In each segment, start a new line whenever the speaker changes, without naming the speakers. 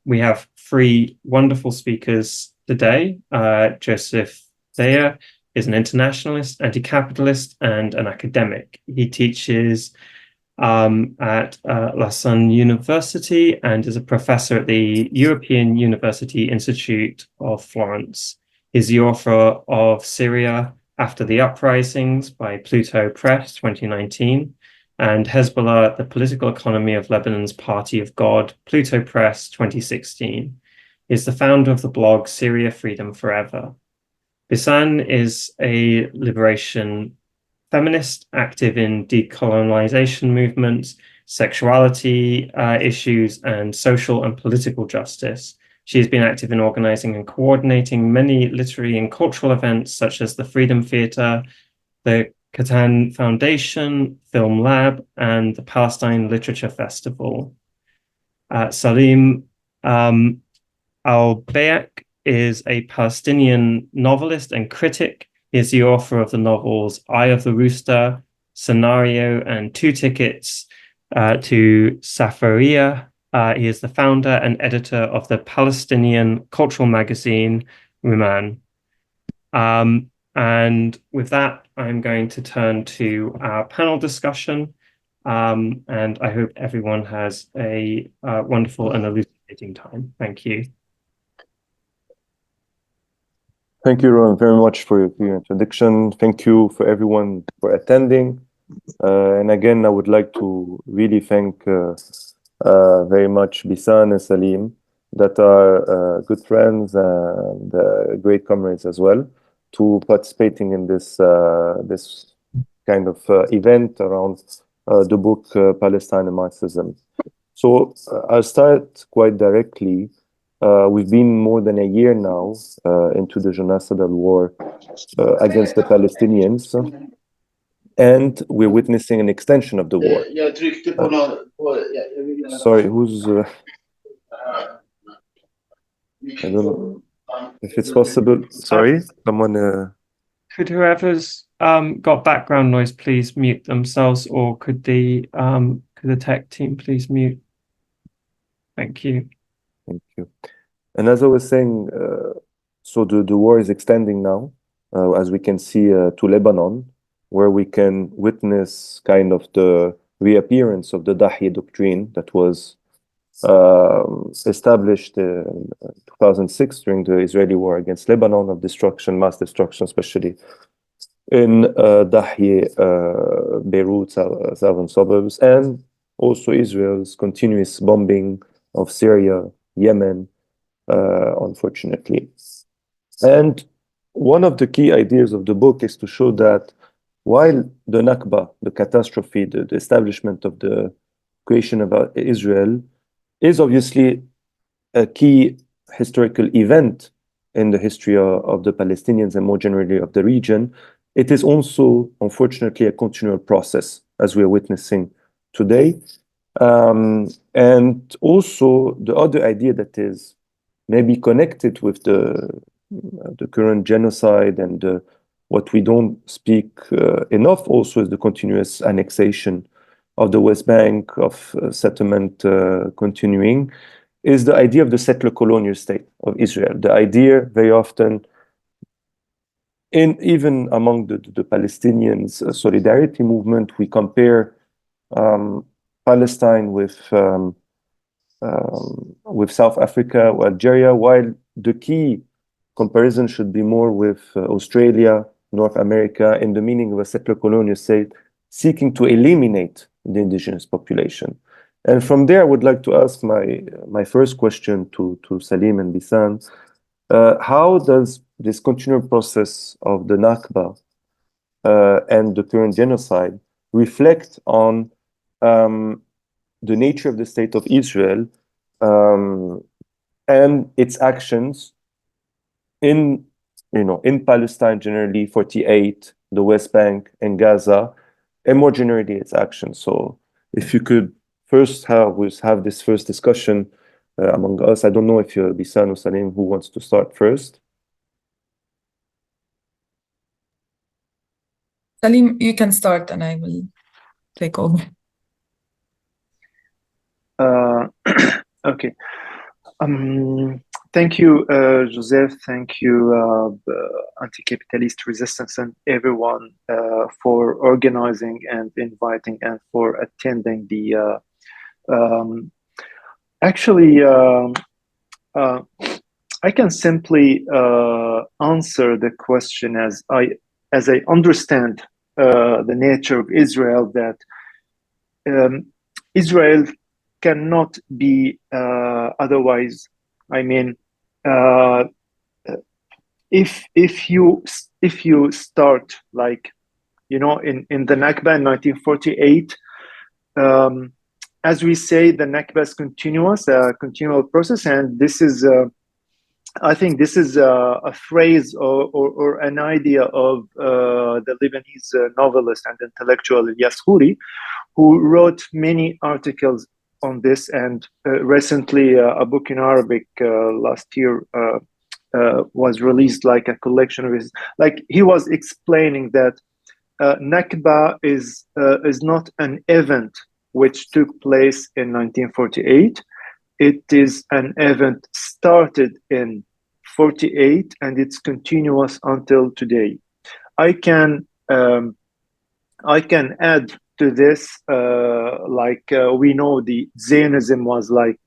We have three wonderful speakers today. Joseph Thayer is an internationalist, anti-capitalist, and an academic. He teaches at Lausanne University and is a professor at the European University Institute of Florence. He's the author of Syria After the Uprisings by Pluto Press 2019 and Hezbollah, The Political Economy of Lebanon's Party of God, Pluto Press 2016. He's the founder of the blog Syria Freedom Forever. Beesan is a liberation feminist, active in decolonization movements, sexuality issues, and social and political justice. She has been active in organizing and coordinating many literary and cultural events such as the Freedom Theatre, the Qattan Foundation, Film Lab, and the Palestine Literature Festival. Salim Albeik is a Palestinian novelist and critic. He is the author of the novels Eye of the Rooster, Scenario, and Two Tickets to Safaria. He is the founder and editor of the Palestinian cultural magazine, Ruman. And with that, I'm going to turn to our panel discussion. And I hope everyone has a wonderful and elucidating time. Thank you.
Thank you, Ron, very much for your introduction. Thank you for everyone for attending. And again, I would like to really thank very much Beesan and Salim, that are good friends and great comrades as well, to participating in this this kind of event around the book Palestine and Marxism. So I'll start quite directly. We've been more than a year now into the genocidal war against the Palestinians, and we're witnessing an extension of the war. Sorry, who's... I don't know if it's possible. Sorry, someone...
Could whoever's got background noise please mute themselves, or could the tech team please mute? Thank you.
Thank you. And as I was saying, so the war is extending now, as we can see, to Lebanon, where we can witness kind of the reappearance of the Dahi doctrine that was established in 2006 during the Israeli war against Lebanon, of destruction, mass destruction, especially in Dahi, Beirut, southern suburbs, and also Israel's continuous bombing of Syria, Yemen, unfortunately. And one of the key ideas of the book is to show that while the Nakba, the catastrophe, the establishment of the creation of Israel, is obviously a key historical event in the history of the Palestinians and more generally of the region, it is also, unfortunately, a continual process, as we are witnessing today. And also the other idea that is maybe connected with the current genocide and what we don't speak enough also is the continuous annexation of the West Bank, of settlement continuing, is the idea of the settler colonial state of Israel. The idea very often, even among the Palestinians solidarity movement, we compare Palestine with South Africa or Algeria, while the key comparison should be more with Australia, North America, in the meaning of a settler colonial state seeking to eliminate the indigenous population. And from there, I would like to ask my first question to Salim and Beesan. How does this continual process of the Nakba and the current genocide reflect on the nature of the state of Israel and its actions in Palestine generally, 48, the West Bank and Gaza, and more generally its actions? So if you could first have this first discussion among us. I don't know if you're Beesan or Salim, who wants to start first?
Salim, you can start and I will take over.
Okay. Thank you, Joseph. Thank you, Anti-Capitalist Resistance and everyone for organizing and inviting and for attending the. Actually, I can simply answer the question as I understand the nature of Israel, that Israel cannot be otherwise. I mean, if you start, like, you know, in the Nakba in 1948, as we say, the Nakba is continuous, a continual process, and this is. I think this is a phrase or an idea of the Lebanese novelist and intellectual Ilyas Khouri, who wrote many articles on this, and recently a book in Arabic last year was released, like a collection of his. Like, he was explaining that Nakba is not an event which took place in 1948. It is an event started in 48 and it's continuous until today. I can add to this, we know the Zionism was like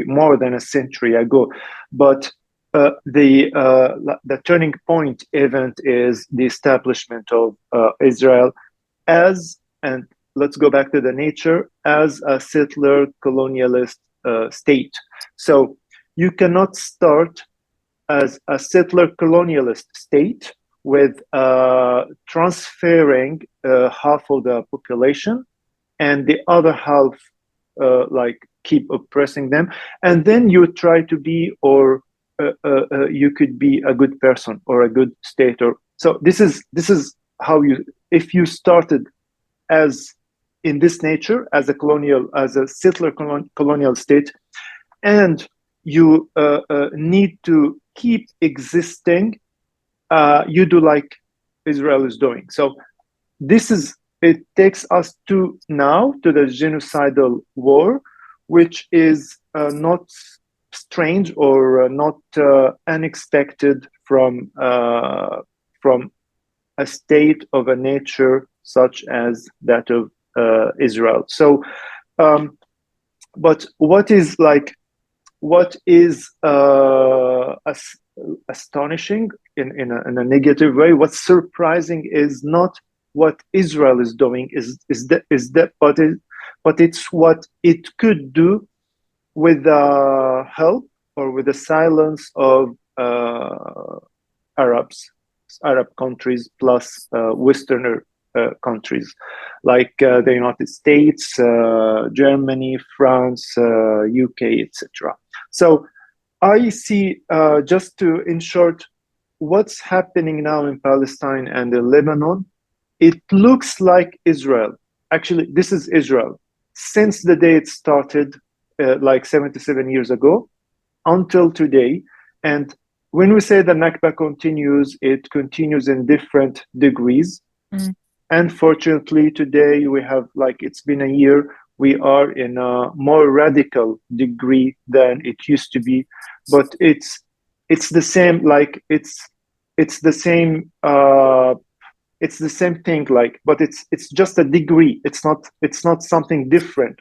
more than a century ago, but the turning point event is the establishment of Israel as, and let's go back to the nature, as a settler colonialist state. So you cannot start as a settler colonialist state with transferring half of the population and the other half keep oppressing them, and then you try to be, or you could be a good person or a good state. Or so this is how you, if you started as in this nature as a settler colonial state, and you need to keep existing, you do like Israel is doing. So it takes us to now to the genocidal war, which is not strange or not unexpected from a state of a nature such as that of Israel. So, but what is astonishing in a negative way, what's surprising is not what Israel is doing, but it's what it could do with the help or with the silence of Arab countries plus Westerner countries like the United States, Germany, France, UK, etc. So I see, just to, in short, what's happening now in Palestine and in Lebanon. It looks like Israel. Actually, this is Israel since the day it started, like 77 years ago, until today. And when we say the Nakba continues, it continues in different degrees. Mm. Unfortunately, today we have, like, it's been a year, we are in a more radical degree than it used to be, but it's the same, like it's the same thing, like, but it's just a degree. It's not something different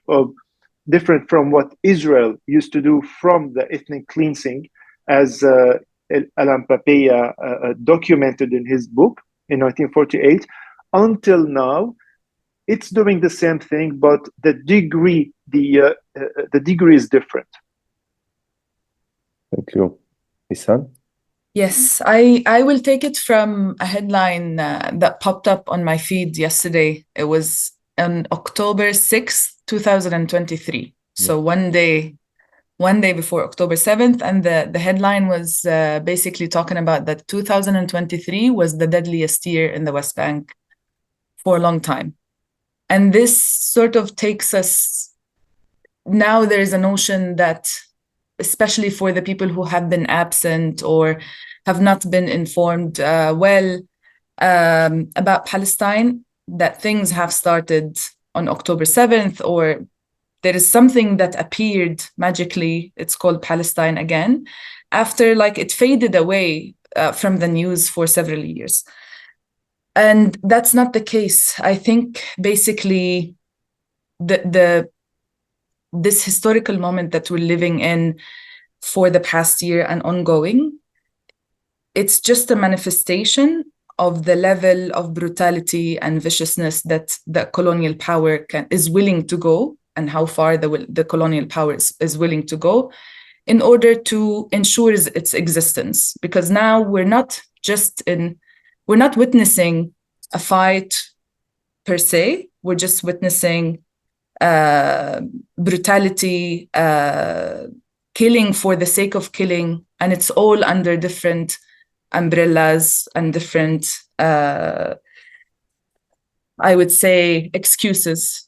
from what Israel used to do from the ethnic cleansing, as Alain Papeya documented in his book in 1948. Until now, it's doing the same thing, but the degree is different.
Thank you. Beesan?
Yes, I will take it from a headline that popped up on my feed yesterday. It was on October 6th, 2023. So one day before October 7th. And the headline was basically talking about that 2023 was the deadliest year in the West Bank for a long time. And this sort of takes us, now there is a notion that, especially for the people who have been absent or have not been informed about Palestine, that things have started on October 7th, or there is something that appeared magically. It's called Palestine again, after like it faded away from the news for several years. And that's not the case. I think basically this historical moment that we're living in for the past year and ongoing, it's just a manifestation of the level of brutality and viciousness that the colonial power is willing to go, and how far the colonial power is willing to go in order to ensure its existence. Because now we're not witnessing a fight per se, we're just witnessing brutality, killing for the sake of killing, and it's all under different umbrellas and different, I would say, excuses.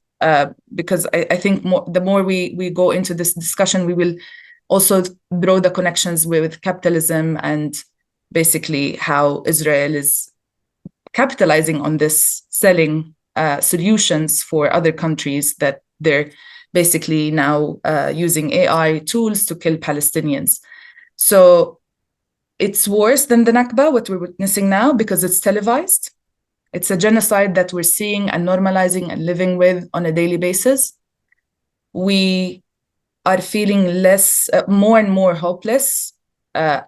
Because I think the more we go into this discussion, we will also draw the connections with capitalism and basically how Israel is capitalizing on this, selling solutions for other countries that they're basically now using AI tools to kill Palestinians. So it's worse than the Nakba, what we're witnessing now, because it's televised. It's a genocide that we're seeing and normalizing and living with on a daily basis. We are feeling more and more hopeless as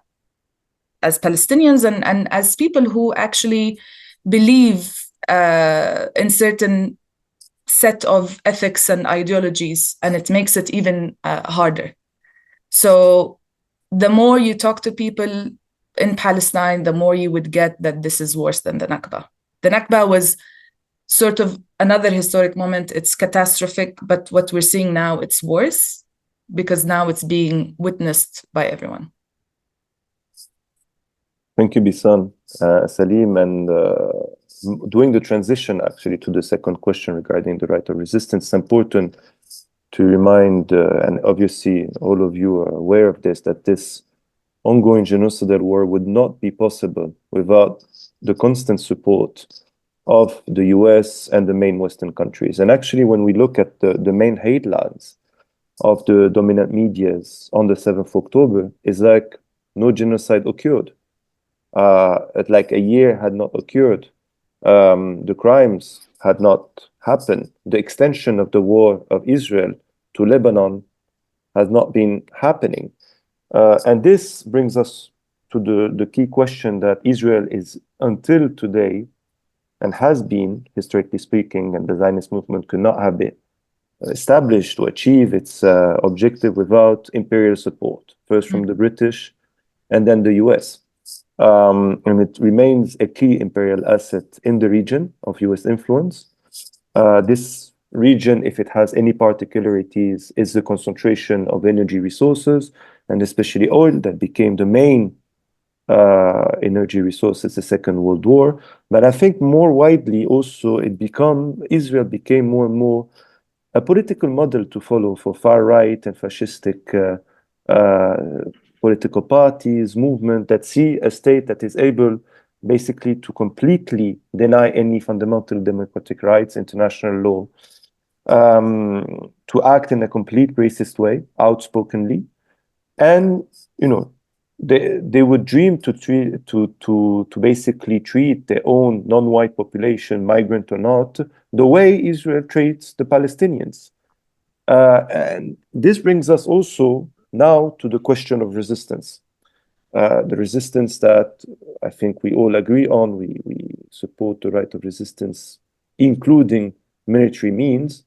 Palestinians and as people who actually believe in certain set of ethics and ideologies, and it makes it even harder. So the more you talk to people in Palestine, the more you would get that this is worse than the Nakba. The Nakba was sort of another historic moment. It's catastrophic, but what we're seeing now, it's worse because now it's being witnessed by everyone.
Thank you, Beesan. Salim, and doing the transition actually to the second question regarding the right of resistance, it's important to remind, and obviously all of you are aware of this, that this ongoing genocidal war would not be possible without the constant support of the US and the main Western countries. And actually, when we look at the main headlines of the dominant medias on the 7th of October, it's like no genocide occurred. Like a year had not occurred. The crimes had not happened. The extension of the war of Israel to Lebanon has not been happening. And this brings us to the key question that Israel is, until today, and has been, historically speaking, and the Zionist movement could not have been established to achieve its objective without imperial support, first from the British and then the US. And it remains a key imperial asset in the region of US influence. This region, if it has any particularities, is the concentration of energy resources, and especially oil, that became the main energy resources the Second World War. But I think more widely also, Israel became more and more a political model to follow for far-right and fascistic political parties, movement that see a state that is able basically to completely deny any fundamental democratic rights, international law, to act in a complete racist way, outspokenly. And, you know, they would dream to basically treat their own non-white population, migrant or not, the way Israel treats the Palestinians. And this brings us also now to the question of resistance. The resistance that I think we all agree on. We support the right of resistance, including military means.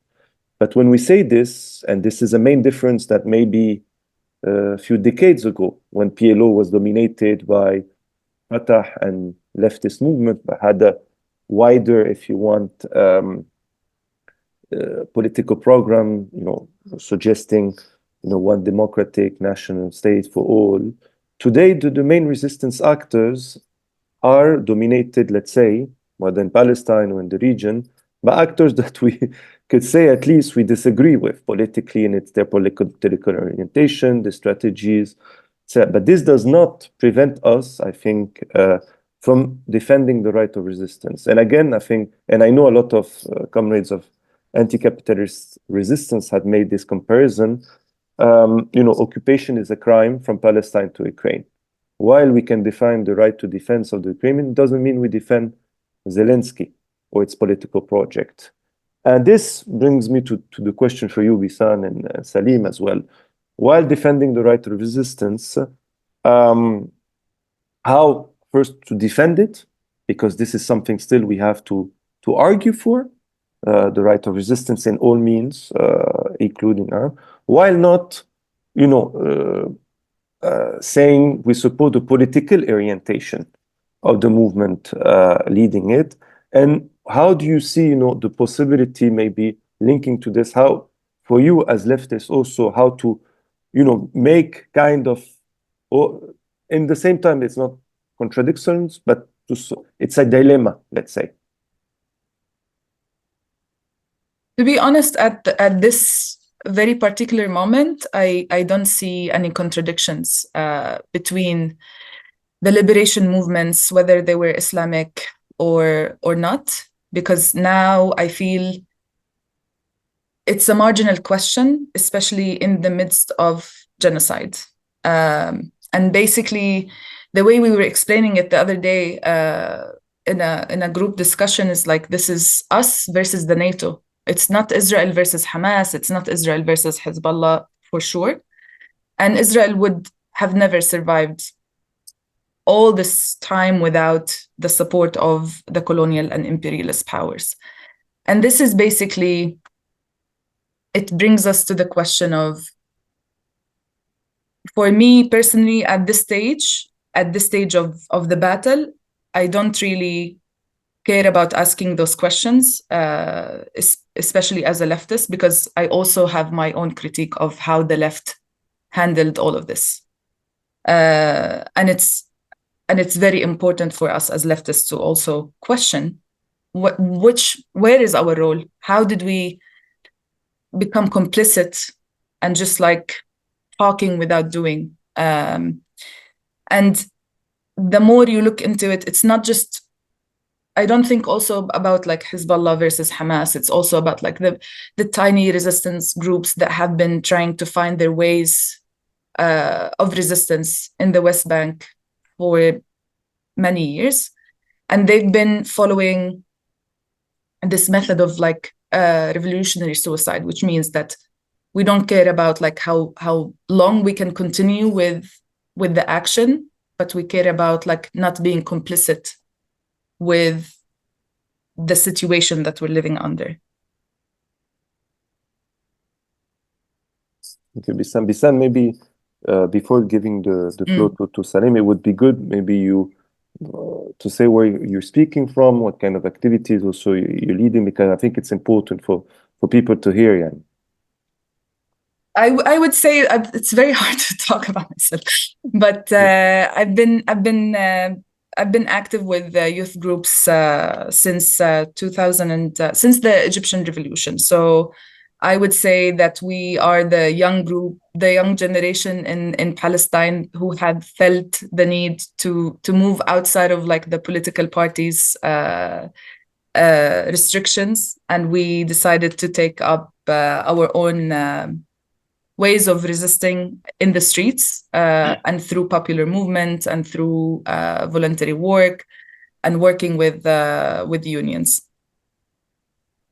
But when we say this, and this is a main difference that maybe a few decades ago, when PLO was dominated by Fatah and leftist movement, but had a wider, if you want, political program, you know, suggesting, you know, one democratic national state for all. Today, the main resistance actors are dominated, let's say, whether in Palestine or in the region, by actors that we could say at least we disagree with politically, and it's their political orientation, the strategies. But this does not prevent us, I think, from defending the right of resistance. And again, I think, and I know a lot of comrades of anti-capitalist resistance had made this comparison. Occupation is a crime from Palestine to Ukraine. While we can define the right to defense of the Ukrainian, it doesn't mean we defend Zelensky or its political project. And this brings me to the question for you, Beesan, and Salim as well. While defending the right to resistance, how first to defend it, because this is something still we have to argue for, the right of resistance in all means, including arm, while not, saying we support the political orientation of the movement leading it. And how do you see, the possibility maybe linking to this, how for you as leftists also, how to, make kind of, or in the same time, it's not contradictions, but it's a dilemma, let's say.
To be honest, at this very particular moment, I don't see any contradictions between the liberation movements, whether they were Islamic or not, because now I feel it's a marginal question, especially in the midst of genocide. And basically, the way we were explaining it the other day in a group discussion is like, this is us versus the NATO. It's not Israel versus Hamas. It's not Israel versus Hezbollah, for sure. And Israel would have never survived all this time without the support of the colonial and imperialist powers. And this is basically, it brings us to the question of, for me personally, at this stage of the battle, I don't really care about asking those questions, especially as a leftist, because I also have my own critique of how the left handled all of this. And it's very important for us as leftists to also question where is our role? How did we become complicit and just like talking without doing? And the more you look into it, it's not just, I don't think also about like Hezbollah versus Hamas. It's also about like the tiny resistance groups that have been trying to find their ways of resistance in the West Bank for many years. And they've been following this method of like revolutionary suicide, which means that we don't care about like how long we can continue with the action, but we care about like not being complicit with the situation that we're living under.
Okay, Beesan, maybe before giving the floor to Salim, it would be good maybe you to say where you're speaking from, what kind of activities also you're leading, because I think it's important for people to hear. Yeah.
I would say it's very hard to talk about myself, but I've been active with youth groups since 2000 since the Egyptian Revolution. So I would say that we are the young group, the young generation in Palestine who had felt the need to move outside of like the political parties' restrictions, and we decided to take up our own ways of resisting in the streets and through popular movement and through voluntary work and working with unions.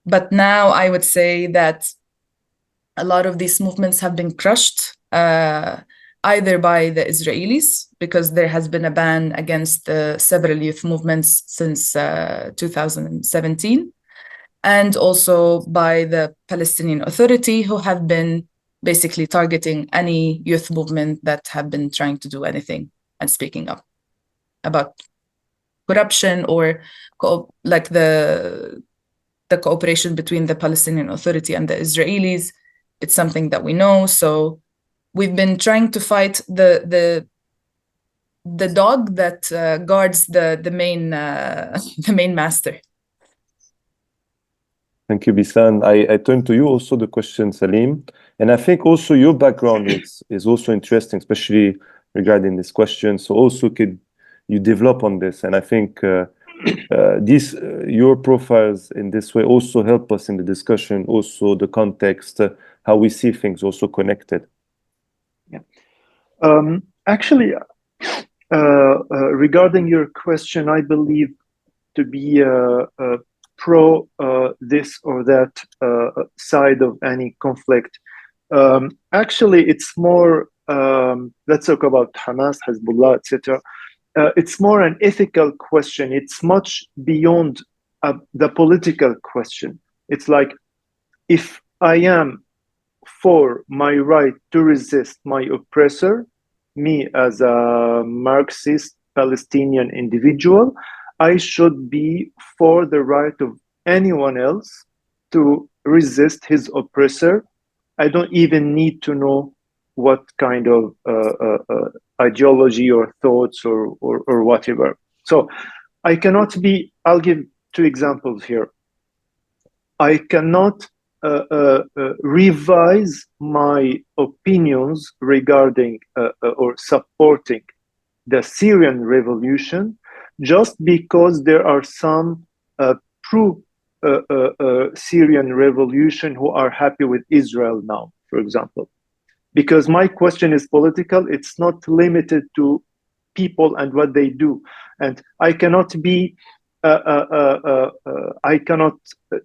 But now I would say that a lot of these movements have been crushed either by the Israelis, because there has been a ban against several youth movements since 2017, and also by the Palestinian Authority, who have been basically targeting any youth movement that have been trying to do anything and speaking up about corruption or like the cooperation between the Palestinian Authority and the Israelis. It's something that we know. So we've been trying to fight the dog that guards the main master.
Thank you, Beesan. I turn to you also the question, Salim. And I think also your background is also interesting, especially regarding this question. So also could you develop on this? And I think your profiles in this way also help us in the discussion, also the context, how we see things also connected.
Yeah. Actually, regarding your question, I believe to be pro this or that side of any conflict. Actually, it's more, let's talk about Hamas, Hezbollah, etc. It's more an ethical question. It's much beyond the political question. It's like, if I am for my right to resist my oppressor, me as a Marxist Palestinian individual, I should be for the right of anyone else to resist his oppressor. I don't even need to know what kind of ideology or thoughts or whatever. So I cannot be, I'll give 2 examples here. I cannot revise my opinions regarding or supporting the Syrian revolution just because there are some pro-Syrian revolution who are happy with Israel now, for example. Because my question is political, it's not limited to people and what they do. And I cannot be I cannot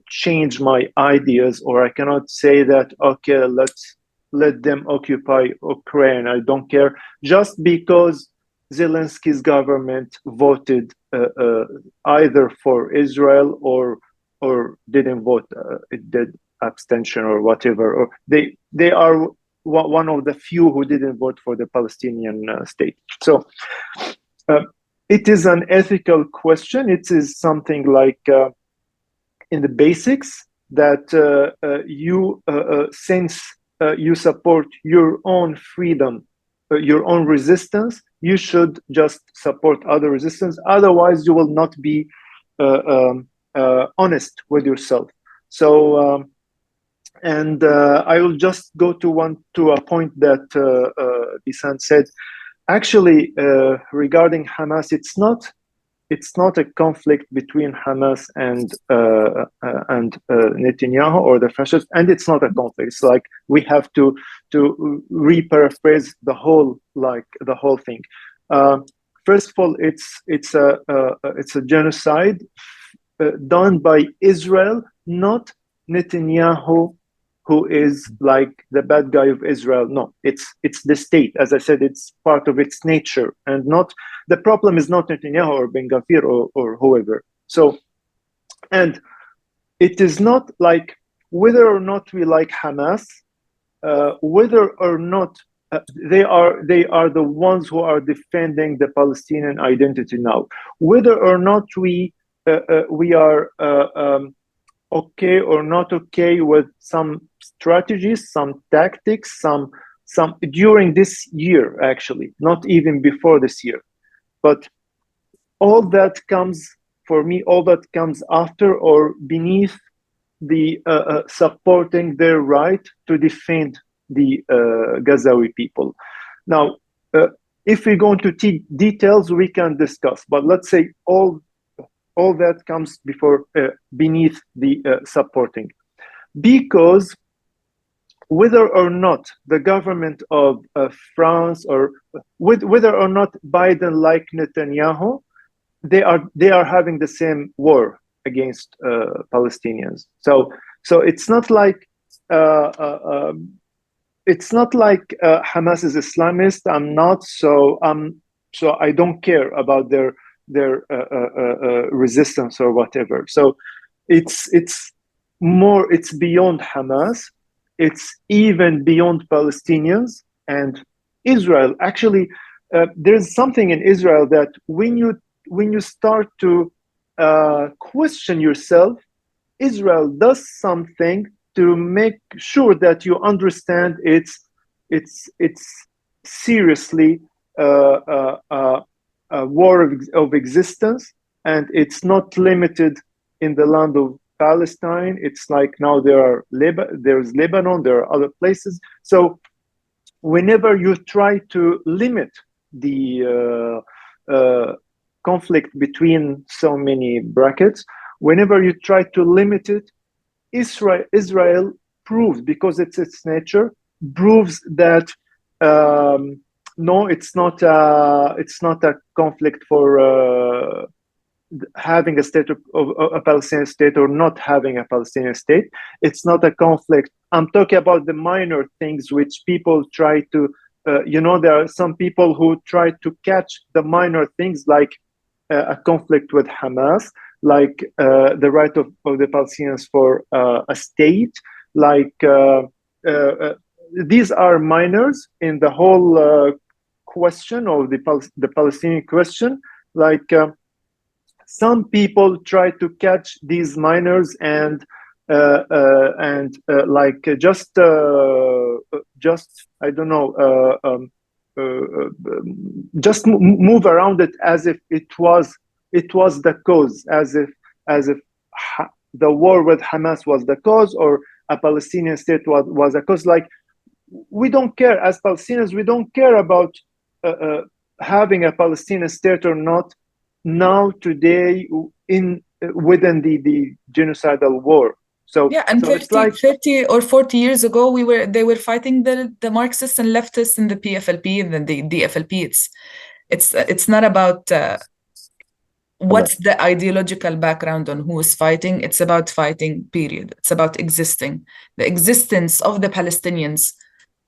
change my ideas, or I cannot say that, okay, let them occupy Ukraine, I don't care, just because Zelensky's government voted either for Israel or didn't vote, it did abstention or whatever, or they are one of the few who didn't vote for the Palestinian state. So it is an ethical question. It is something like in the basics that since you support your own freedom, your own resistance, you should just support other resistance. Otherwise, you will not be honest with yourself. So, and I will just go to a point that Beesan said. Actually, regarding Hamas, it's not a conflict between Hamas and Netanyahu or the fascists, and it's not a conflict. It's like we have to re-paraphrase the whole thing. First of all, it's a genocide done by Israel, not Netanyahu, who is like the bad guy of Israel. No, it's the state. As I said, it's part of its nature, and not the problem is not Netanyahu or Ben Gvir or whoever. So, and it is not like whether or not we like Hamas, whether or not they are the ones who are defending the Palestinian identity now, whether or not we are okay or not okay with some strategies, some tactics, some during this year, actually, not even before this year. But all that comes, for me, all that comes after or beneath the supporting their right to defend the Gazawi people. Now, if we go into details, we can discuss, but let's say all that comes before, beneath the supporting. Because whether or not the government of France or whether or not Biden like Netanyahu, they are having the same war against Palestinians. So it's not like Hamas is Islamist. I'm not. So I don't care about their resistance or whatever. So it's beyond Hamas. It's even beyond Palestinians and Israel. Actually, there's something in Israel that when you start to question yourself, Israel does something to make sure that you understand it's seriously a war of existence, and it's not limited in the land of Palestine. It's like now there's Lebanon, there are other places. So whenever you try to limit the conflict between so many brackets, whenever you try to limit it, Israel proves, because it's its nature, proves that no, it's not a conflict for having a state of a Palestinian state or not having a Palestinian state. It's not a conflict. I'm talking about the minor things which people try to, there are some people who try to catch the minor things, like a conflict with Hamas, like the right of the Palestinians for a state, like these are minors in the whole question of the Palestinian question. Like some people try to catch these minors and just I don't know, just move around it as if it was the cause, as if the war with Hamas was the cause, or a Palestinian state was a cause. Like, we don't care as Palestinians. We don't care about having a Palestinian state or not now, today, within the genocidal war. So
yeah, and
so
30 or 40 years ago, they were fighting the Marxists and leftists in the PFLP and then the DFLP. It's not about what's the ideological background on who is fighting. It's about fighting, period. It's about existing. The existence of the Palestinians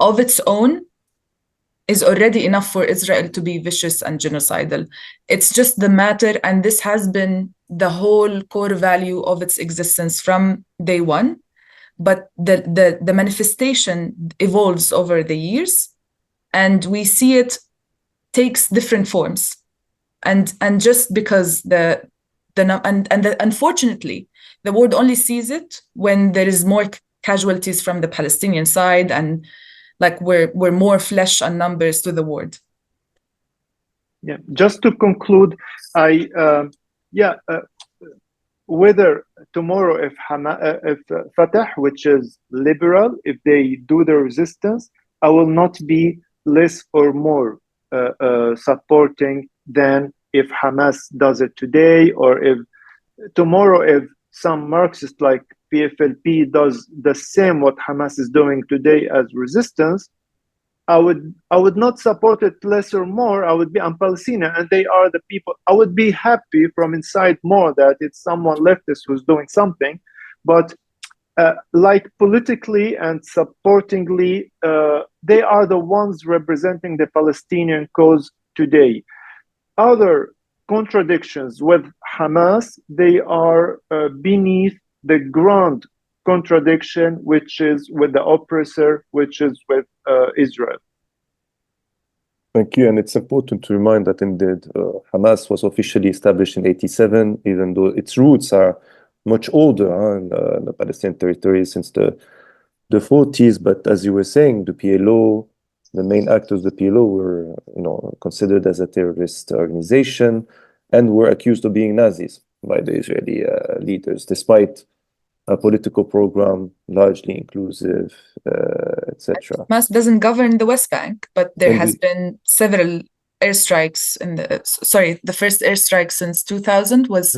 of its own is already enough for Israel to be vicious and genocidal. It's just the matter, and this has been the whole core value of its existence from day one. But the manifestation evolves over the years, and we see it takes different forms. And just because unfortunately, the world only sees it when there is more casualties from the Palestinian side, and like we're more flesh and numbers to the world.
Yeah, just to conclude, whether tomorrow, if Fatah, which is liberal, if they do the resistance, I will not be less or more supporting than if Hamas does it today, or if tomorrow, if some Marxist like PFLP does the same what Hamas is doing today as resistance, I would not support it less or more. I would be on Palestinian, and they are the people. I would be happy from inside more that it's someone leftist who's doing something, but like politically and supportingly, they are the ones representing the Palestinian cause today. Other contradictions with Hamas, they are beneath the ground contradiction, which is with the oppressor, which is with Israel.
Thank you. And it's important to remind that indeed Hamas was officially established in 1987, even though its roots are much older in the Palestinian territory since the 40s. But as you were saying, the PLO, the main actors of the PLO were considered as a terrorist organization and were accused of being Nazis by the Israeli leaders, despite a political program largely inclusive, etc.
Hamas doesn't govern the West Bank, but there has been several airstrikes the first airstrike since 2000 was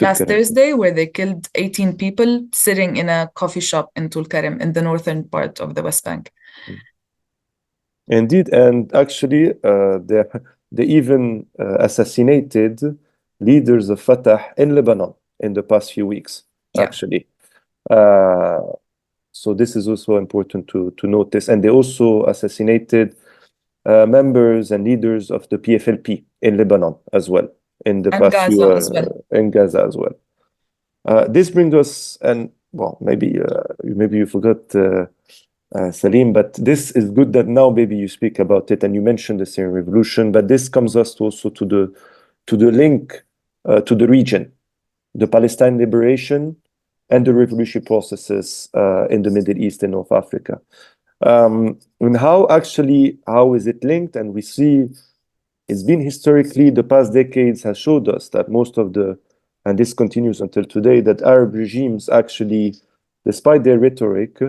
last Thursday, where they killed 18 people sitting in a coffee shop in Tulkarem in the northern part of the West Bank.
Indeed, and actually they even assassinated leaders of Fatah in Lebanon in the past few weeks, actually. So this is also important to notice. And they also assassinated members and leaders of the PFLP in Lebanon as well, in the past few in Gaza as well. This brings us, and well, maybe you forgot Salim, but this is good that now maybe you speak about it, and you mentioned the Syrian revolution, but this comes us also to the link to the region, the Palestine liberation and the revolutionary processes in the Middle East and North Africa. And how is it linked? And we see it's been historically, the past decades has showed us that most of and this continues until today, that Arab regimes actually, despite their rhetoric,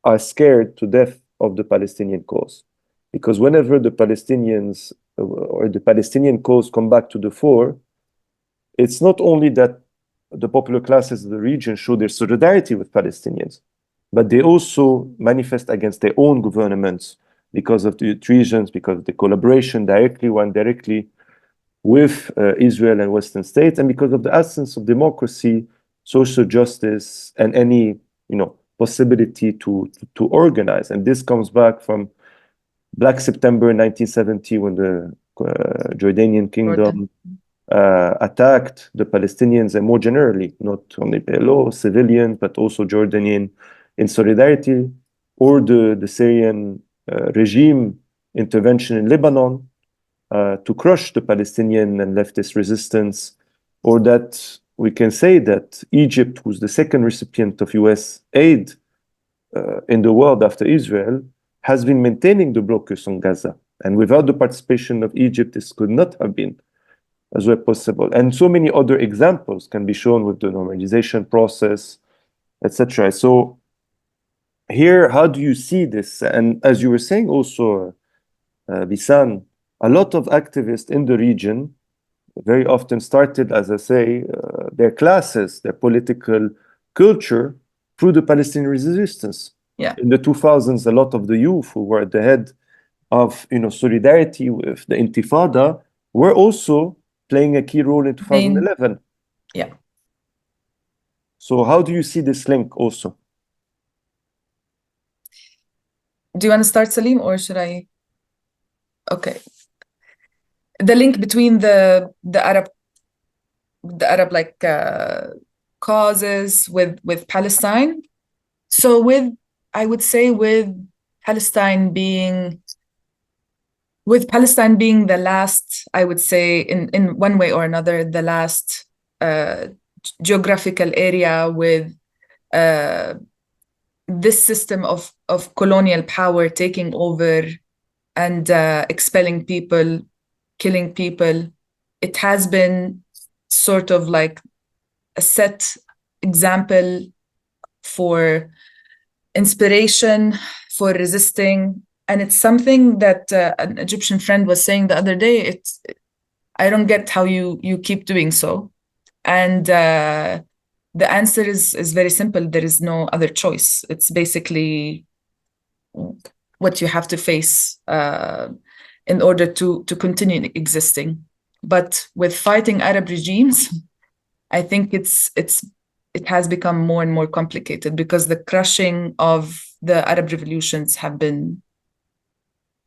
are scared to death of the Palestinian cause. Because whenever the Palestinians or the Palestinian cause come back to the fore, it's not only that the popular classes of the region show their solidarity with Palestinians, but they also manifest against their own governments because of the treasons, because of the collaboration directly or indirectly with Israel and Western states, and because of the absence of democracy, social justice, and any possibility to organize. And this comes back from Black September 1970, when the Jordanian kingdom attacked the Palestinians, and more generally, not only PLO, civilians, but also Jordanian in solidarity, or the Syrian regime intervention in Lebanon to crush the Palestinian and leftist resistance, or that we can say that Egypt, who's the second recipient of US aid in the world after Israel, has been maintaining the blocus on Gaza. And without the participation of Egypt, this could not have been as well possible. And so many other examples can be shown with the normalization process, etc. So here, how do you see this? And as you were saying also, Beesan, a lot of activists in the region very often started, as I say, their classes, their political culture through the Palestinian resistance.
Yeah.
In the 2000s, a lot of the youth who were at the head of solidarity with the Intifada were also playing a key role in 2011.
Yeah.
So how do you see this link also?
Do you want to start, Salim, or should I? Okay. The link between the Arab like causes with Palestine. So I would say with Palestine being the last, I would say in one way or another, the last geographical area with this system of colonial power taking over and expelling people, killing people. It has been sort of like a set example for inspiration, for resisting. And it's something that an Egyptian friend was saying the other day. I don't get how you keep doing so. And the answer is very simple. There is no other choice. It's basically what you have to face in order to continue existing. But with fighting Arab regimes, I think it has become more and more complicated because the crushing of the Arab revolutions have been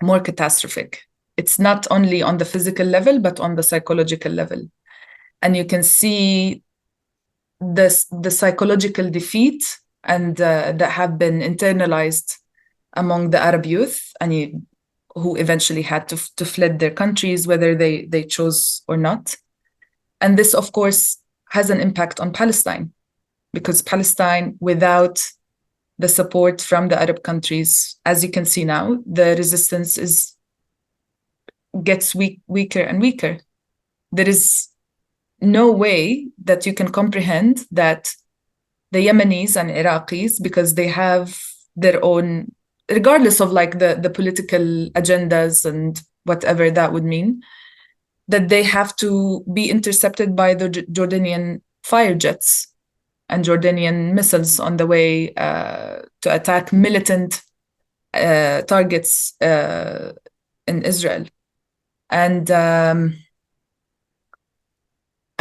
more catastrophic. It's not only on the physical level, but on the psychological level. And you can see the psychological defeat and that have been internalized among the Arab youth, and who eventually had to fled their countries, whether they chose or not. And this, of course, has an impact on Palestine, because Palestine, without the support from the Arab countries, as you can see now, the resistance gets weaker and weaker. There is no way that you can comprehend that the Yemenis and Iraqis, because they have their own, regardless of like the political agendas and whatever that would mean, that they have to be intercepted by the Jordanian fire jets and Jordanian missiles on the way to attack militant targets in Israel. And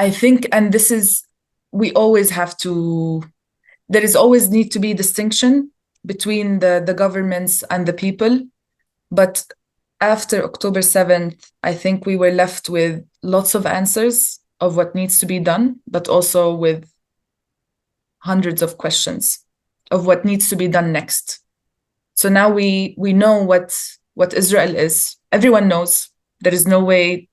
I think, and this is, we always have to, there is always need to be distinction between the governments and the people. But after October 7th, I think we were left with lots of answers of what needs to be done, but also with hundreds of questions of what needs to be done next. So now we know what Israel is. Everyone knows. There is no way,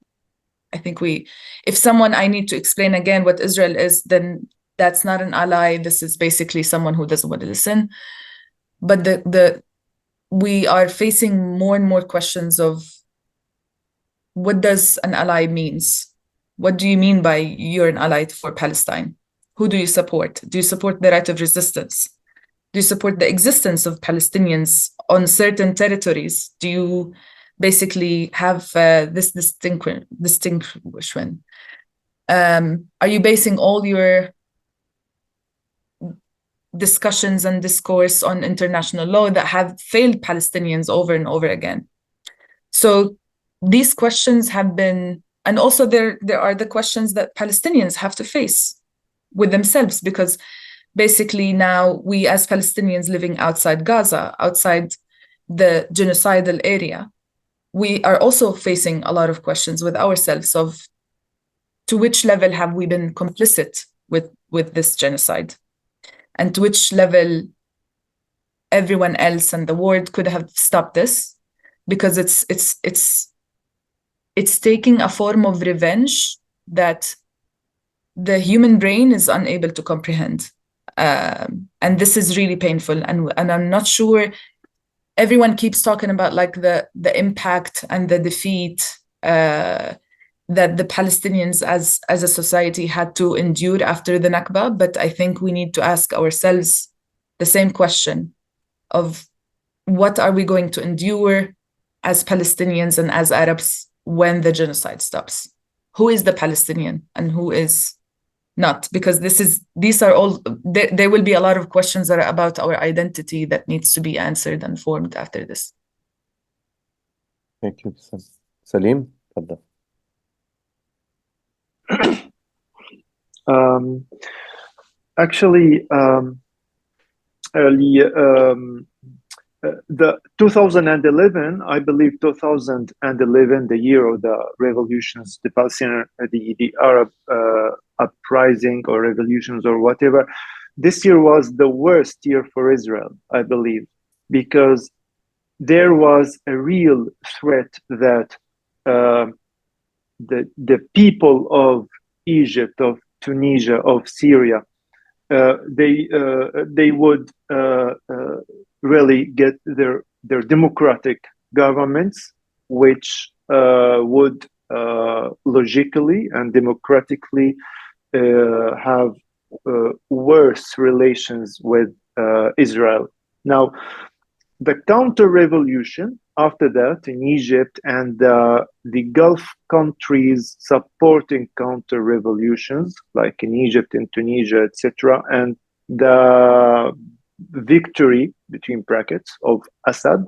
I think if I need to explain again what Israel is, then that's not an ally. This is basically someone who doesn't want to listen. But we are facing more and more questions of what does an ally means? What do you mean by you're an ally for Palestine? Who do you support? Do you support the right of resistance? Do you support the existence of Palestinians on certain territories? Do you basically have this distinction. Are you basing all your discussions and discourse on international law that have failed Palestinians over and over again? So these questions have been, and also there are the questions that Palestinians have to face with themselves, because basically now we as Palestinians living outside Gaza, outside the genocidal area, we are also facing a lot of questions with ourselves of to which level have we been complicit with this genocide, and to which level everyone else and the world could have stopped this, because it's taking a form of revenge that the human brain is unable to comprehend. And this is really painful. And I'm not sure, everyone keeps talking about like the impact and the defeat that the Palestinians as a society had to endure after the Nakba. But I think we need to ask ourselves the same question of what are we going to endure as Palestinians and as Arabs when the genocide stops? Who is the Palestinian and who is not? Because these are all, there will be a lot of questions that are about our identity that needs to be answered and formed after this.
Thank you. Salim,
actually, early the 2011, I believe 2011, the year of the revolutions, the Palestinian, the Arab uprising or revolutions or whatever, this year was the worst year for Israel, I believe, because there was a real threat that the people of Egypt, of Tunisia, of Syria, they would really get their democratic governments, which would logically and democratically have worse relations with Israel. Now, the counter-revolution after that in Egypt and the Gulf countries supporting counter-revolutions, like in Egypt and Tunisia, etc., and the victory, between brackets, of Assad,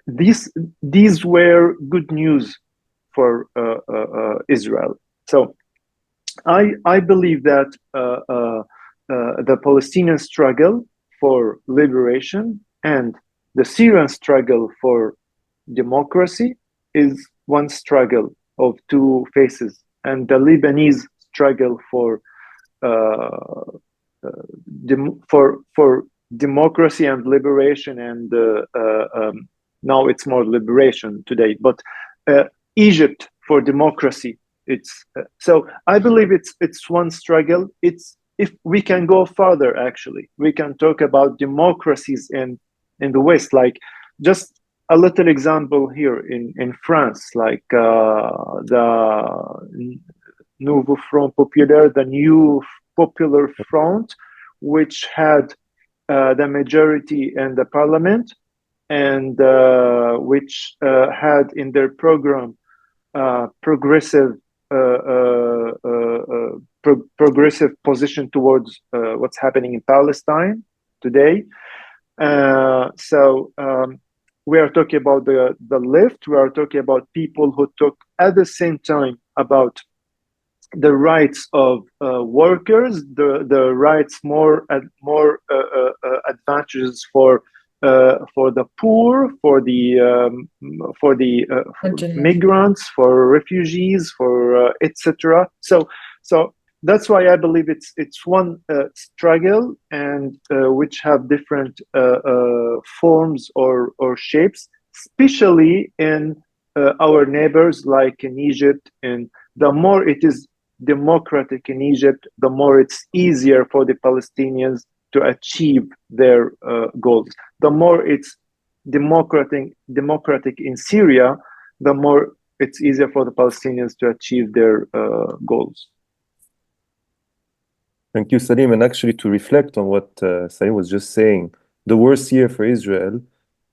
these were good news for Israel. So I believe that the Palestinian struggle for liberation and the Syrian struggle for democracy is one struggle of two faces, and the Lebanese struggle for democracy and liberation, and now it's more liberation today, but Egypt for democracy. It's so I believe it's one struggle. It's, if we can go further, actually, we can talk about democracies in the West, like just a little example here in France, like the Nouveau Front Populaire, the New Popular Front, which had the majority in the parliament, and which had in their program progressive position towards what's happening in Palestine today. So we are talking about the left. We are talking about people who talk at the same time about the rights of workers, the rights more advantages for the poor, for migrants, for refugees, for etc. So that's why I believe it's one struggle, and which have different forms or shapes, especially in our neighbors, like in Egypt. And the more it is democratic in Egypt, the more it's easier for the Palestinians to achieve their goals. The more it's democratic in Syria, the more it's easier for the Palestinians to achieve their goals.
Thank you, Salim. And actually, to reflect on what Salim was just saying, the worst year for Israel,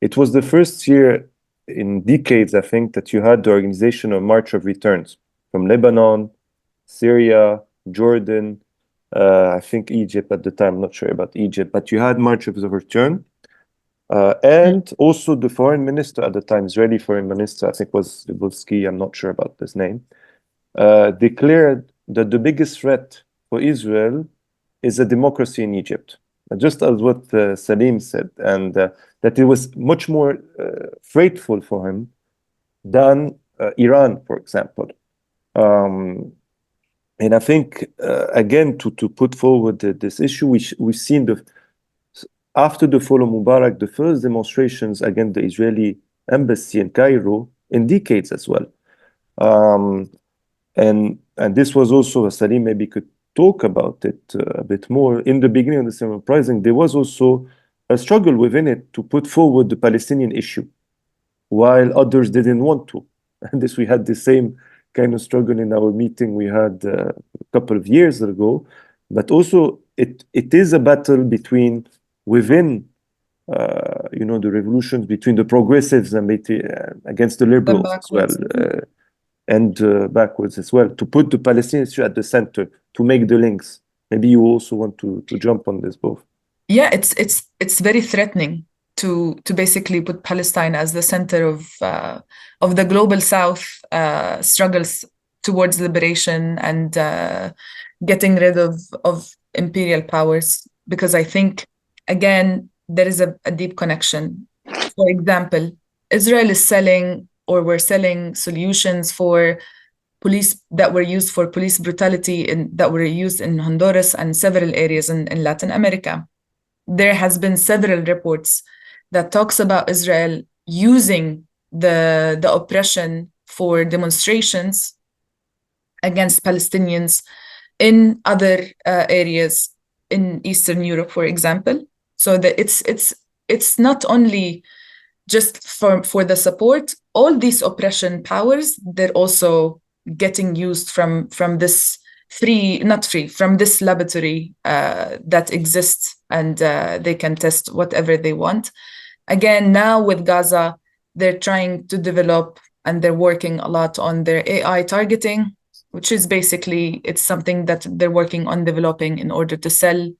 it was the first year in decades, I think, that you had the organization of March of Returns from Lebanon, Syria, Jordan, I think Egypt at the time, I'm not sure about Egypt, but you had March of the Return. And also the foreign minister at the time, Israeli foreign minister, I think was Volsky, I'm not sure about his name, declared that the biggest threat for Israel is a democracy in Egypt. Just as what Salim said, and that it was much more frightful for him than Iran, for example. And I think, again, to put forward this issue, we've seen after the fall of Mubarak, the first demonstrations against the Israeli embassy in Cairo in decades as well. And this was also, Salim maybe could talk about it a bit more. In the beginning of the Syrian Uprising, there was also a struggle within it to put forward the Palestinian issue, while others didn't want to. And we had the same kind of struggle in our meeting we had a couple of years ago. But also, it is a battle within the revolutions between the progressives and against the liberals as well. And backwards as well, to put the Palestinian issue at the center, to make the links. Maybe you also want to jump on this, both.
Yeah, it's very threatening to basically put Palestine as the center of the global South struggles towards liberation and getting rid of imperial powers. Because I think, again, there is a deep connection. For example, Israel is selling, or we're selling, solutions for police that were used for police brutality that were used in Honduras and several areas in Latin America. There has been several reports that talks about Israel using the oppression for demonstrations against Palestinians in other areas in Eastern Europe, for example. So that it's not only just for the support. All these oppression powers, they're also getting used from this from this laboratory that exists, and they can test whatever they want. Again, now with Gaza, they're trying to develop, and they're working a lot on their AI targeting, which is basically, it's something that they're working on developing in order to sell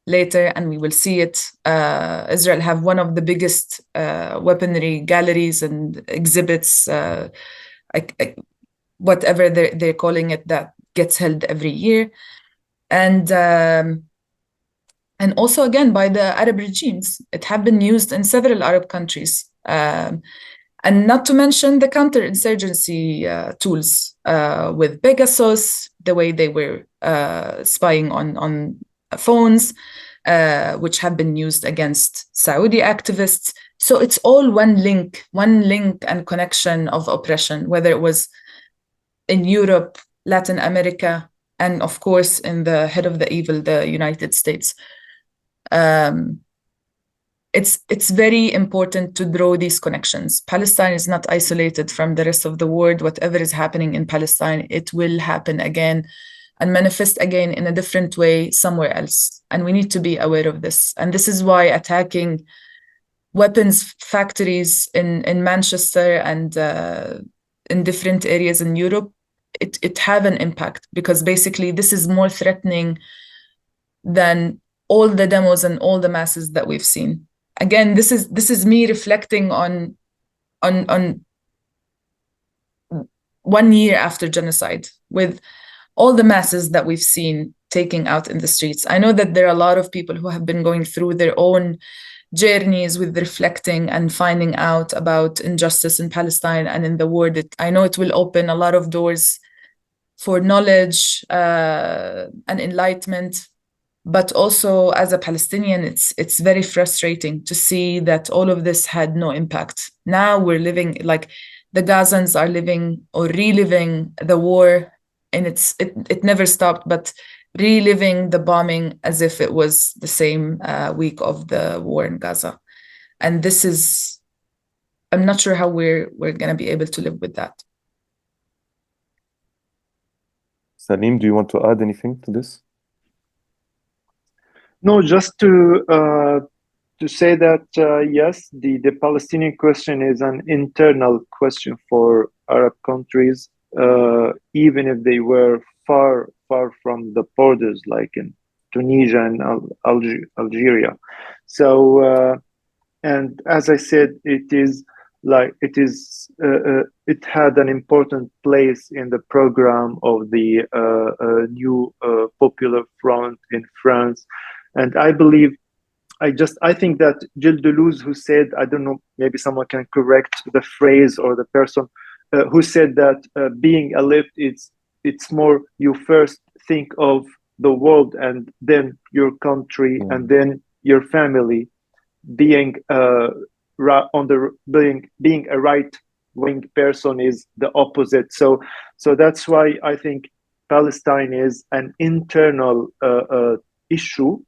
later, and we will see it. Israel have one of the biggest weaponry galleries and exhibits, whatever they're calling it, that gets held every year. And also, again, by the Arab regimes. It have been used in several Arab countries. And not to mention the counterinsurgency tools with Pegasus, the way they were spying on phones, which have been used against Saudi activists. So it's all one link and connection of oppression, whether it was in Europe, Latin America, and of course in the head of the evil, the United States. It's very important to draw these connections. Palestine is not isolated from the rest of the world. Whatever is happening in Palestine, it will happen again and manifest again in a different way somewhere else. And we need to be aware of this. And this is why attacking weapons factories in Manchester and in different areas in Europe, it have an impact, because basically this is more threatening than all the demos and all the masses that we've seen. Again, this is me reflecting on 1 year after genocide, with all the masses that we've seen taking out in the streets. I know that there are a lot of people who have been going through their own journeys with reflecting and finding out about injustice in Palestine and in the world. I know it will open a lot of doors for knowledge and enlightenment. But also, as a Palestinian, it's very frustrating to see that all of this had no impact. Now we're living, like the Gazans are living or reliving the war, and it never stopped, but reliving the bombing as if it was the same week of the war in Gaza. And this is, I'm not sure how we're going to be able to live with that.
Salim, do you want to add anything to this?
No, just to to say that yes, the Palestinian question is an internal question for Arab countries, even if they were far from the borders, like in Tunisia and Algeria. So, and as I said, it had an important place in the program of the new Popular Front in France, and I believe. I think that Gilles Deleuze, who said, I don't know, maybe someone can correct the phrase or the person who said that being a left, it's more you first think of the world and then your country and then your family. Being being a right wing person is the opposite. So that's why I think Palestine is an internal issue.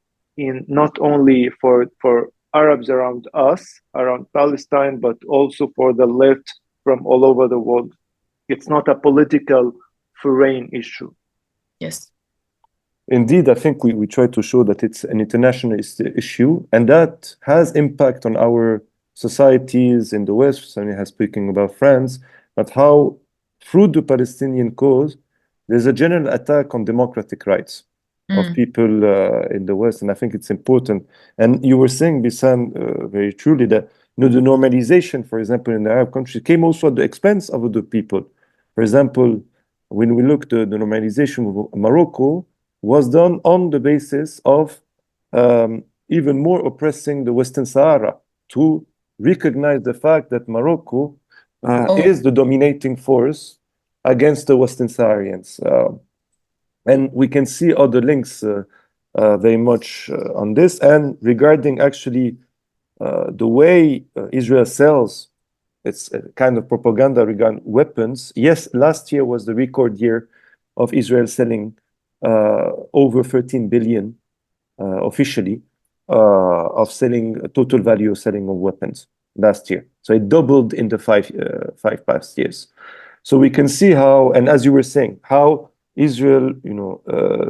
In not only for Arabs around us, around Palestine, but also for the left from all over the world. It's not a political foreign issue.
Yes.
Indeed, I think we try to show that it's an internationalist issue, and that has impact on our societies in the West. Hanieh has speaking about France, but how through the Palestinian cause, there's a general attack on democratic rights of people in the West, and I think it's important. And you were saying, Beesan, very truly that the normalization, for example, in the Arab countries, came also at the expense of other people. For example, when we look at the normalization of Morocco, was done on the basis of even more oppressing the Western Sahara to recognize the fact that Morocco is the dominating force against the Western Saharians. And we can see other links very much on this. And regarding actually the way Israel sells its kind of propaganda regarding weapons, yes, last year was the record year of Israel selling over 13 billion officially of selling total value of selling of weapons last year. So it doubled in the five past years. So we can see how, and as you were saying, how Israel,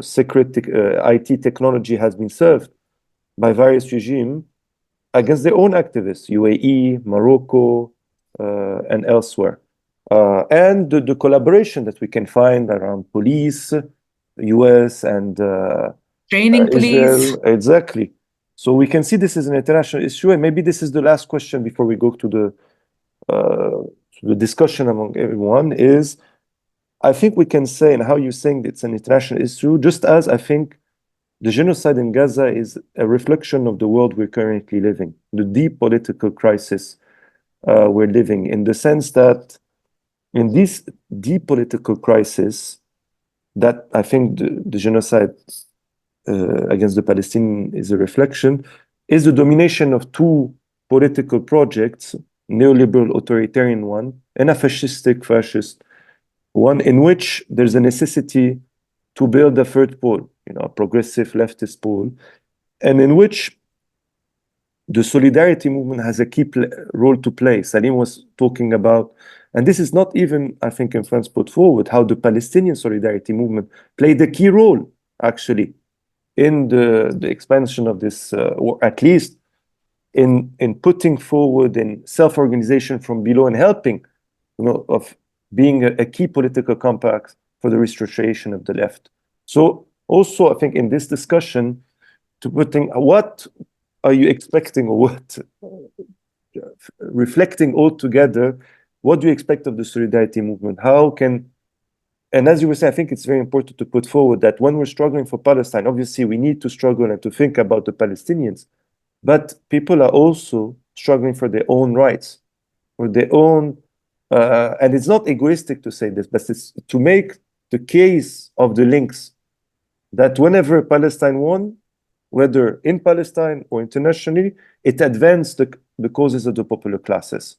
secret IT technology has been served by various regimes against their own activists, UAE, Morocco, and elsewhere. And the collaboration that we can find around police, US and
training
Israel.
police.
Exactly. So we can see this is an international issue, and maybe this is the last question before we go to the discussion among everyone is, I think we can say, and how you're saying it's an international issue, just as I think the genocide in Gaza is a reflection of the world we're currently living, the deep political crisis we're living, in the sense that in this deep political crisis, that I think the genocide against the Palestinians is a reflection, is the domination of two political projects, neoliberal authoritarian one and a fascist one, in which there's a necessity to build a third pole, a progressive leftist pole, and in which the solidarity movement has a key role to play. Salim was talking about, and this is not even, I think, in France put forward, how the Palestinian solidarity movement played a key role, actually, in the expansion of this, or at least in putting forward in self-organization from below and helping, of being a key political compact for the restoration of the left. So also, I think in this discussion, to putting what are you expecting, or what, reflecting all together, what do you expect of the solidarity movement? How can, and as you were saying, I think it's very important to put forward that when we're struggling for Palestine, obviously we need to struggle and to think about the Palestinians, but people are also struggling for their own rights, for their own, and it's not egoistic to say this, but it's to make the case of the links that whenever Palestine won, whether in Palestine or internationally, it advanced the causes of the popular classes.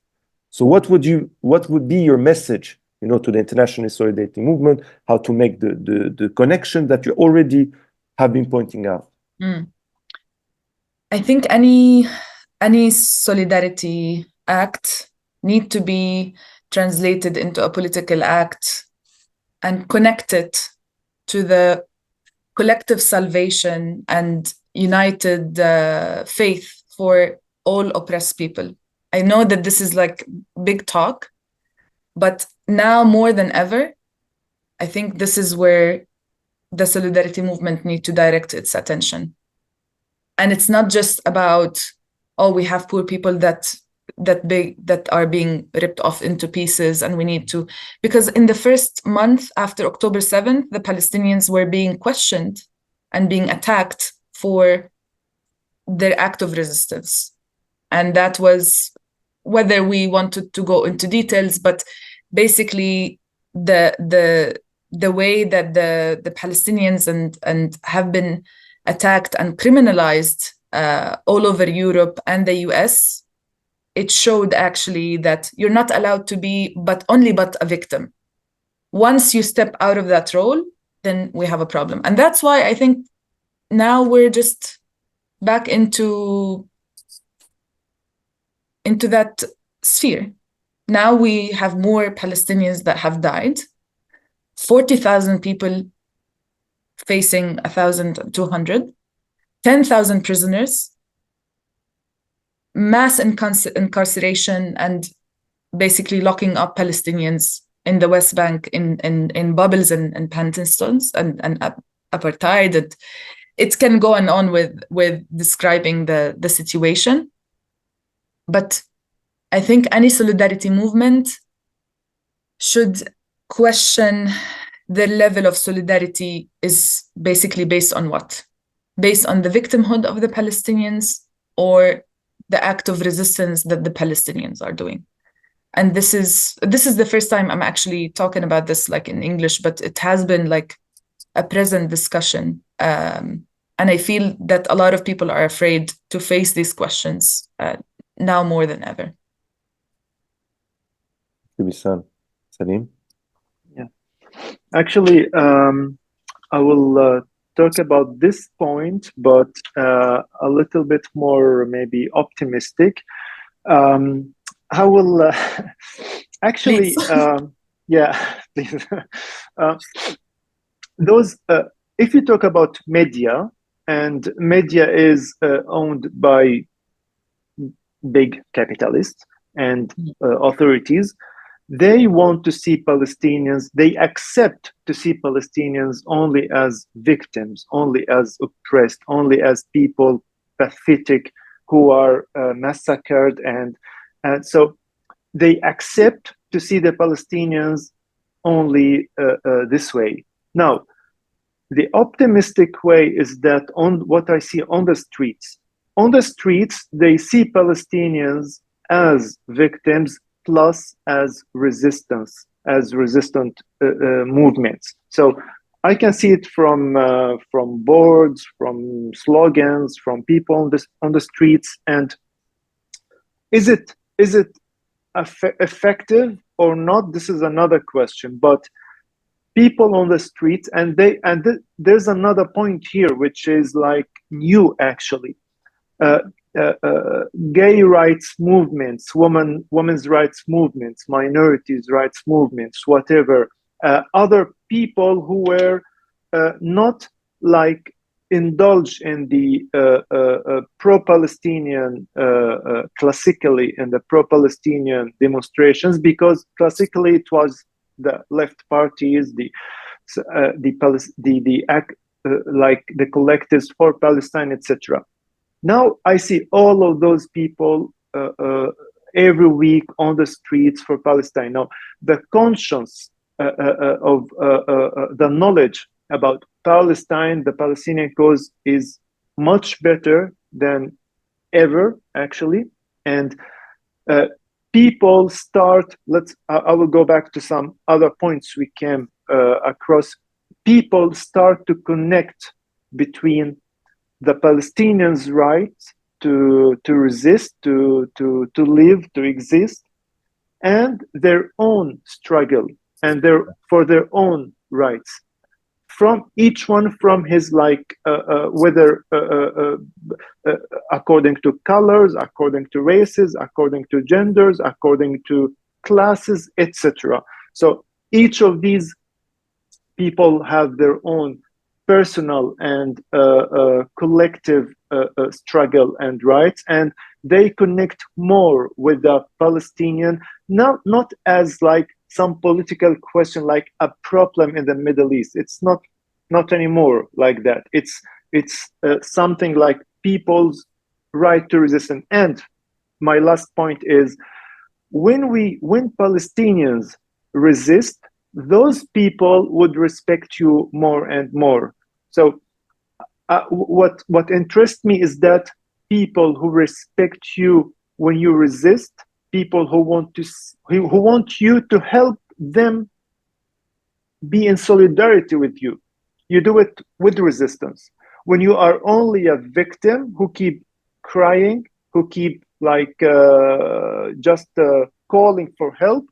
So what would be your message, to the international solidarity movement, how to make the connection that you already have been pointing out?
I think any solidarity act need to be translated into a political act and connected to the collective salvation and united faith for all oppressed people. I know that this is like big talk, but now more than ever, I think this is where the solidarity movement need to direct its attention. And it's not just about, oh, we have poor people that are being ripped off into pieces, and we need to, because in the first month after October 7th, the Palestinians were being questioned and being attacked for their act of resistance. And that was, whether we wanted to go into details, but basically the way that the Palestinians and have been attacked and criminalized all over Europe and the US, it showed actually that you're not allowed to be but a victim. Once you step out of that role, then we have a problem. And that's why I think now we're just back into that sphere. Now we have more Palestinians that have died, 40,000 people facing 1,200, 10,000 prisoners, mass incarceration, and basically locking up Palestinians in the West Bank in bubbles and penitentiaries and apartheid. And it can go on with describing the situation. But I think any solidarity movement should question the level of solidarity is basically based on what? Based on the victimhood of the Palestinians or the act of resistance that the Palestinians are doing. And this is the first time I'm actually talking about this like in English, but it has been like a present discussion. And I feel that a lot of people are afraid to face these questions now more than ever.
Beesan. Salim?
Yeah. Actually, I will talk about this point, but a little bit more maybe optimistic. I will actually, yeah, please. If you talk about media, and media is owned by big capitalists and authorities, they want to see Palestinians, they accept to see Palestinians only as victims, only as oppressed, only as people pathetic who are massacred. And so they accept to see the Palestinians only this way. Now, the optimistic way is that on what I see on the streets, they see Palestinians as victims plus as resistant movements. So I can see it from boards, from slogans, from people on the streets. And is it effective or not? This is another question. But people on the streets, and there's another point here, which is like new actually. Gay rights movements, women's rights movements, minorities rights movements, whatever, other people who were not like indulge in the pro-Palestinian, classically in the pro-Palestinian demonstrations, because classically it was the left parties, like the collectives for Palestine, etc. Now I see all of those people every week on the streets for Palestine. Now the conscience of the knowledge about Palestine, the Palestinian cause, is much better than ever, actually. And people start, I will go back to some other points we came across. People start to connect between the Palestinians' right to resist, to live, to exist, and their own struggle and for their own rights. From each one, from his whether according to colors, according to races, according to genders, according to classes, etc. So each of these people have their own personal and collective struggle and rights, and they connect more with the Palestinian, not as like some political question, like a problem in the Middle East. It's not anymore like that. It's something like people's right to resistance. And my last point is, when Palestinians resist, those people would respect you more and more. So what interests me is that people who respect you when you resist, people who want you to help them be in solidarity with you. You do it with resistance. When you are only a victim who keep crying, who keep like just calling for help,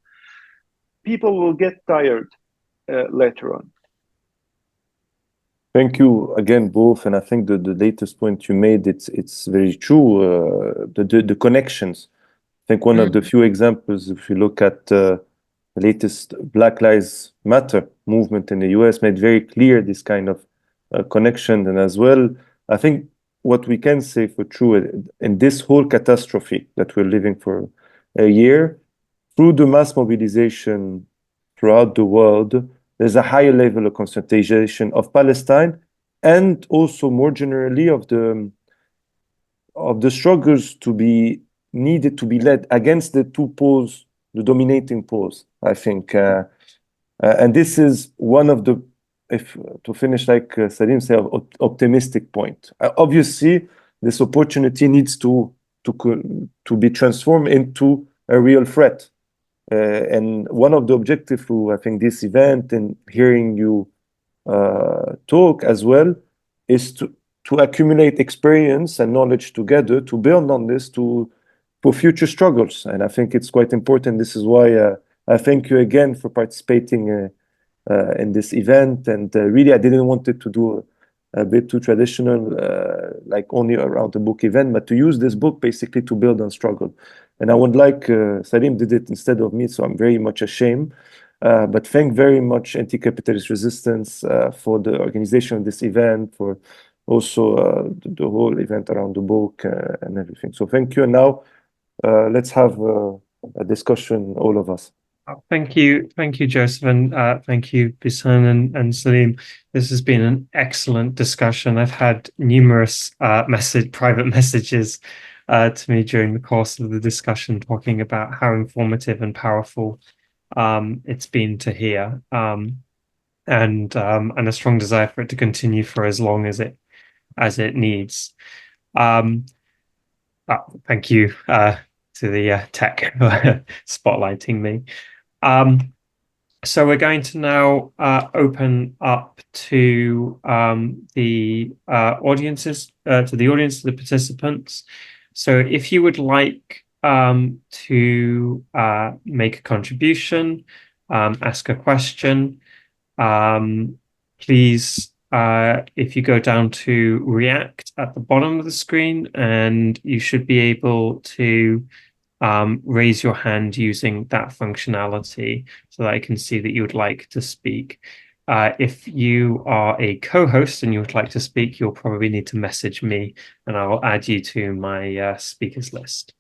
people will get tired later on.
Thank you again, both. And I think the latest point you made, it's very true. The connections. I think one of the few examples, if you look at the latest Black Lives Matter movement in the US, made very clear this kind of connection. And as well, I think what we can say for true in this whole catastrophe that we're living for a year, through the mass mobilization throughout the world, there's a higher level of conscientization of Palestine, and also more generally of the struggles to be needed to be led against the two poles, the dominating poles, I think. And this is one of the, if to finish like Salim said, optimistic point. Obviously, this opportunity needs to be transformed into a real threat. And one of the objectives through, I think, this event and hearing you talk as well is to accumulate experience and knowledge together to build on this for future struggles. And I think it's quite important. This is why I thank you again for participating in this event. And really, I didn't want it to do a bit too traditional, like only around the book event, but to use this book basically to build on struggle. And I would like, Salim did it instead of me, so I'm very much ashamed. But thank very much Anti-Capitalist Resistance for the organization of this event, for also the whole event around the book and everything. So thank you. And now let's have a discussion, all of us.
Thank you, Joseph, and thank you, Beesan and Salim. This has been an excellent discussion. I've had numerous private messages to me during the course of the discussion, talking about how informative and powerful it's been to hear, and a strong desire for it to continue for as long as it needs. Thank you to the tech for spotlighting me. So we're going to now open up to the audiences, to the participants. So if you would like to make a contribution, ask a question, please, if you go down to React at the bottom of the screen, and you should be able to raise your hand using that functionality so that I can see that you would like to speak. If you are a co-host and you would like to speak, you'll probably need to message me and I'll add you to my speakers list.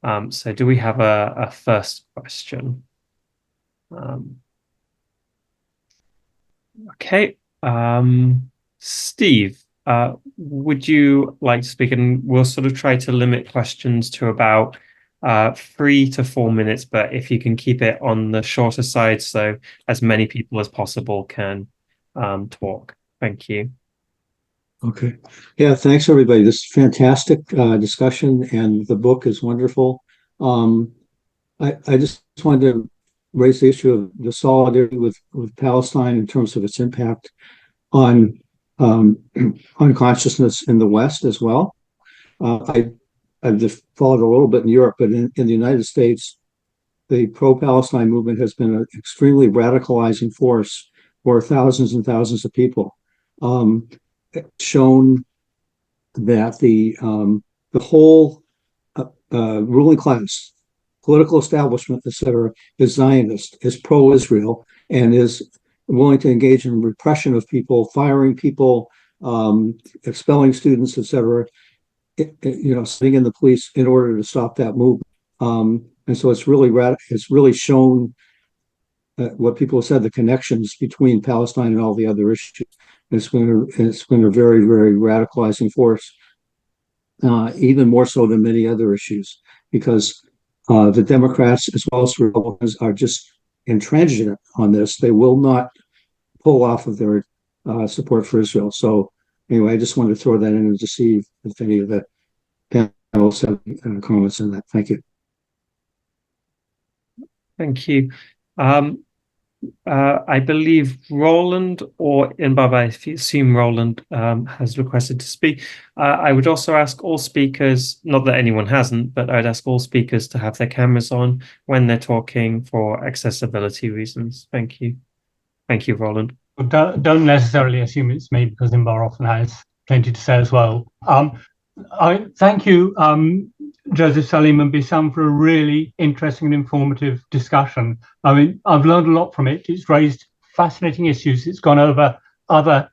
So do we have a first question? Okay. Steve, would you like to speak? And we'll sort of try to limit questions to about 3 to 4 minutes, but if you can keep it on the shorter side so as many people as possible can talk. Thank you.
Okay. Yeah, thanks everybody. This is fantastic discussion, and the book is wonderful. I just wanted to raise the issue of the solidarity with Palestine in terms of its impact on consciousness in the West as well. I've just followed a little bit in Europe, but in the United States, the pro-Palestine movement has been an extremely radicalizing force for thousands and thousands of people. Shown that the whole ruling class, political establishment, etc., is Zionist, is pro-Israel, and is willing to engage in repression of people, firing people, expelling students, etc., sitting in the police in order to stop that movement. And so it's really shown what people have said, the connections between Palestine and all the other issues. It's been a very, very radicalizing force, even more so than many other issues, because the Democrats as well as the Republicans are just intransigent on this. They will not pull off of their support for Israel. So anyway, I just wanted to throw that in to see if any of the panelists have comments on that. Thank you.
Thank you. I believe Roland or Inbab, I assume Roland has requested to speak. I would also ask all speakers, not that anyone hasn't, but I'd ask all speakers to have their cameras on when they're talking for accessibility reasons. Thank you. Thank you, Roland.
Don't necessarily assume it's me, because Inbar often has plenty to say as well. I thank you, Joseph, Salim and Beesan, for a really interesting and informative discussion. I mean, I've learned a lot from it. It's raised fascinating issues. It's gone over other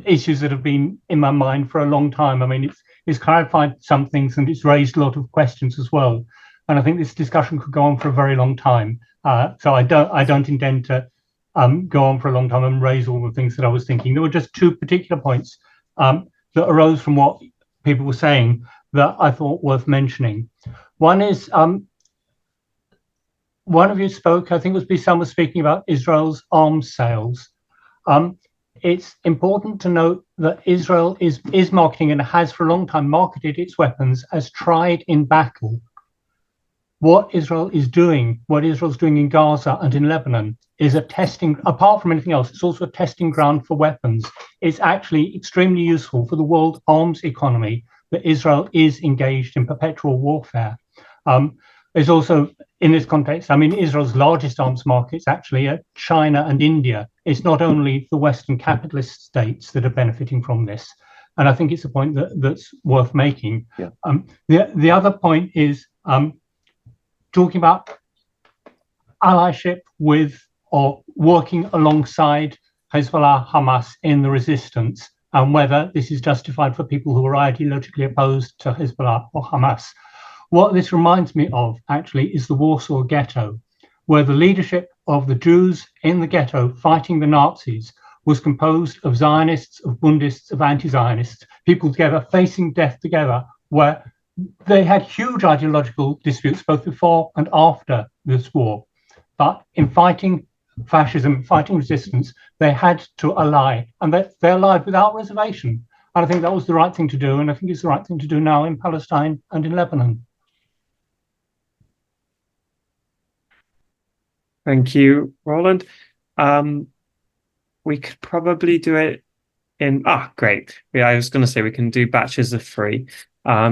issues that have been in my mind for a long time. I mean, it's clarified some things, and it's raised a lot of questions as well. And I think this discussion could go on for a very long time. So I don't intend to go on for a long time and raise all the things that I was thinking. There were just two particular points that arose from what people were saying that I thought worth mentioning. One is, one of you spoke, I think it was Beesan, was speaking about Israel's arms sales. It's important to note that Israel is marketing, and has for a long time marketed its weapons as tried in battle. What Israel's doing in Gaza and in Lebanon is a testing, apart from anything else, it's also a testing ground for weapons. It's actually extremely useful for the world arms economy that Israel is engaged in perpetual warfare. There's also, in this context, I mean, Israel's largest arms markets actually are China and India. It's not only the Western capitalist states that are benefiting from this. And I think it's a point that's worth making. Yeah. The other point is talking about allyship with or working alongside Hezbollah, Hamas in the resistance, and whether this is justified for people who are ideologically opposed to Hezbollah or Hamas. What this reminds me of, actually, is the Warsaw Ghetto, where the leadership of the Jews in the ghetto fighting the Nazis was composed of Zionists, of Bundists, of anti-Zionists, people together, facing death together, where they had huge ideological disputes both before and after this war. But in fighting fascism, fighting resistance, they had to ally, and they allied without reservation. And I think that was the right thing to do, and I think it's the right thing to do now in Palestine and in Lebanon.
Thank you, Roland. We could probably do it in, great. Yeah, I was going to say we can do batches of 3.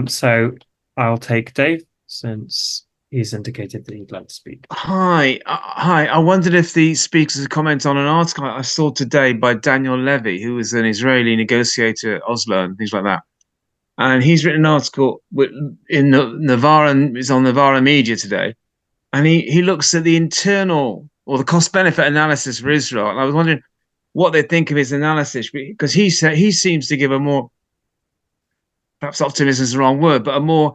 So I'll take Dave, since he's indicated that he'd like to speak.
Hi. I wondered if the speakers would comment on an article I saw today by Daniel Levy, who is an Israeli negotiator at Oslo and things like that. And he's written an article in Navarra, is on Navarra Media today. And he looks at the internal or the cost-benefit analysis for Israel. And I was wondering what they think of his analysis, because he seems to give a more, perhaps optimism is the wrong word, but a more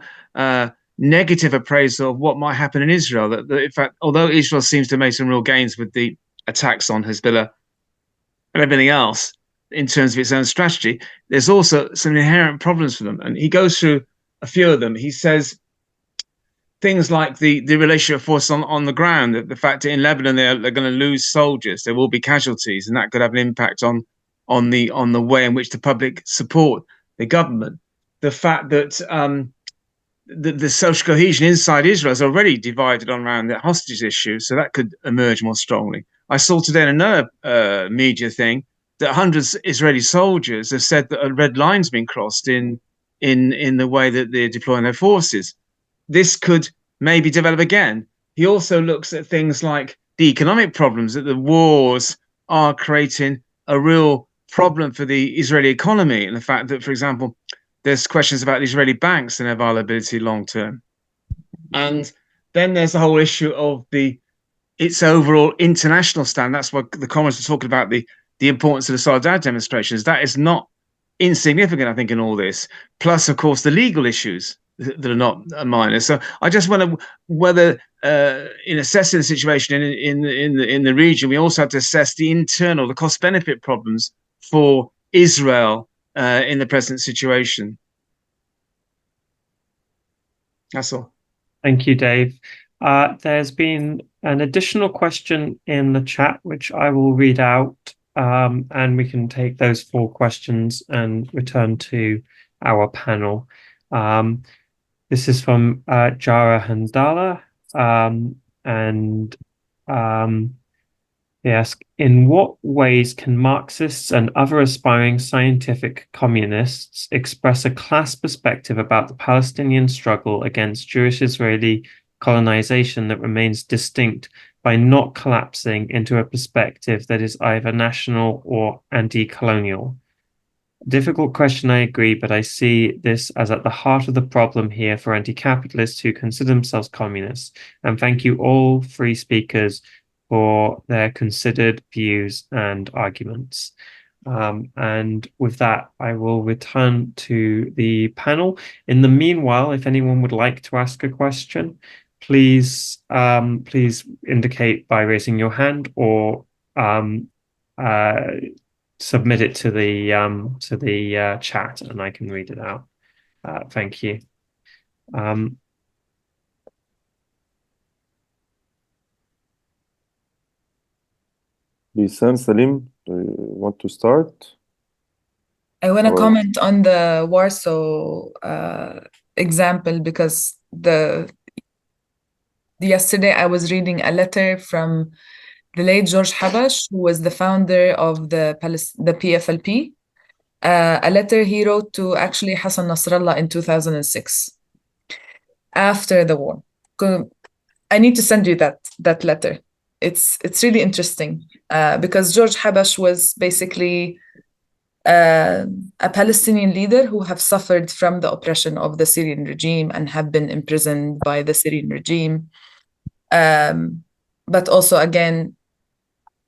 negative appraisal of what might happen in Israel. That in fact, although Israel seems to make some real gains with the attacks on Hezbollah and everything else in terms of its own strategy, there's also some inherent problems for them. And he goes through a few of them. He says things like the relationship of force on the ground, that the fact that in Lebanon they're going to lose soldiers, there will be casualties, and that could have an impact on the way in which the public support the government. The fact that the social cohesion inside Israel is already divided on around the hostage issue, so that could emerge more strongly. I saw today in another media thing that hundreds of Israeli soldiers have said that a red line's been crossed in the way that they're deploying their forces. This could maybe develop again. He also looks at things like the economic problems, that the wars are creating a real problem for the Israeli economy, and the fact that, for example, there's questions about the Israeli banks and their viability long term. And then there's the whole issue of its overall international stand. That's what the comments were talking about, the importance of the Solidarity demonstrations. That is not insignificant, I think, in all this. Plus, of course, the legal issues that are not minor. So I just wonder whether, in assessing the situation in the region, we also have to assess the internal, the cost-benefit problems for Israel in the present situation. That's all.
Thank you, Dave. There's been an additional question in the chat, which I will read out, and we can take those 4 questions and return to our panel. This is from Jara Handala, and they ask, in what ways can Marxists and other aspiring scientific communists express a class perspective about the Palestinian struggle against Jewish-Israeli colonization that remains distinct by not collapsing into a perspective that is either national or anti-colonial? Difficult question, I agree, but I see this as at the heart of the problem here for anti-capitalists who consider themselves communists. And thank you all 3 speakers for their considered views and arguments. And with that, I will return to the panel. In the meanwhile, if anyone would like to ask a question, please indicate by raising your hand or submit it to the chat, and I can read it out. Thank you.
Beesan, Salim, do you want to start?
I want to comment on the Warsaw example, because yesterday I was reading a letter from the late George Habash, who was the founder of the PFLP, a letter he wrote to actually Hassan Nasrallah in 2006, after the war. I need to send you that letter. It's really interesting, because George Habash was basically a Palestinian leader who have suffered from the oppression of the Syrian regime and have been imprisoned by the Syrian regime. But also, again,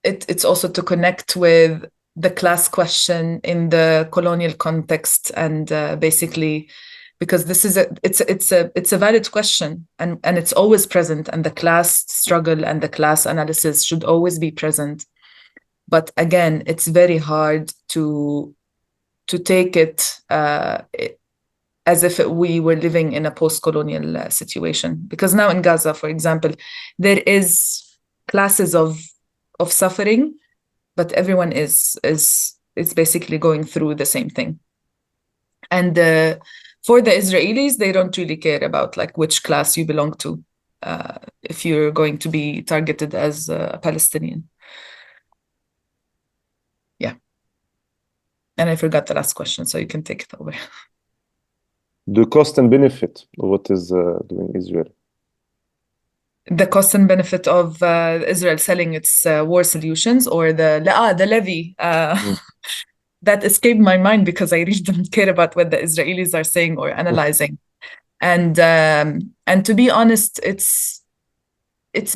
it's also to connect with the class question in the colonial context, and basically, because this is it's a valid question, and it's always present, and the class struggle and the class analysis should always be present. But again, it's very hard to take it as if we were living in a post-colonial situation, because now in Gaza, for example, there is classes of suffering, but everyone is basically going through the same thing. And for the Israelis, they don't really care about like which class you belong to, if you're going to be targeted as a Palestinian. Yeah. And I forgot the last question, so you can take it over.
The cost and benefit of what is doing Israel.
The cost and benefit of Israel selling its war solutions, or the levy. That escaped my mind because I really don't care about what the Israelis are saying or analyzing. And to be honest, it's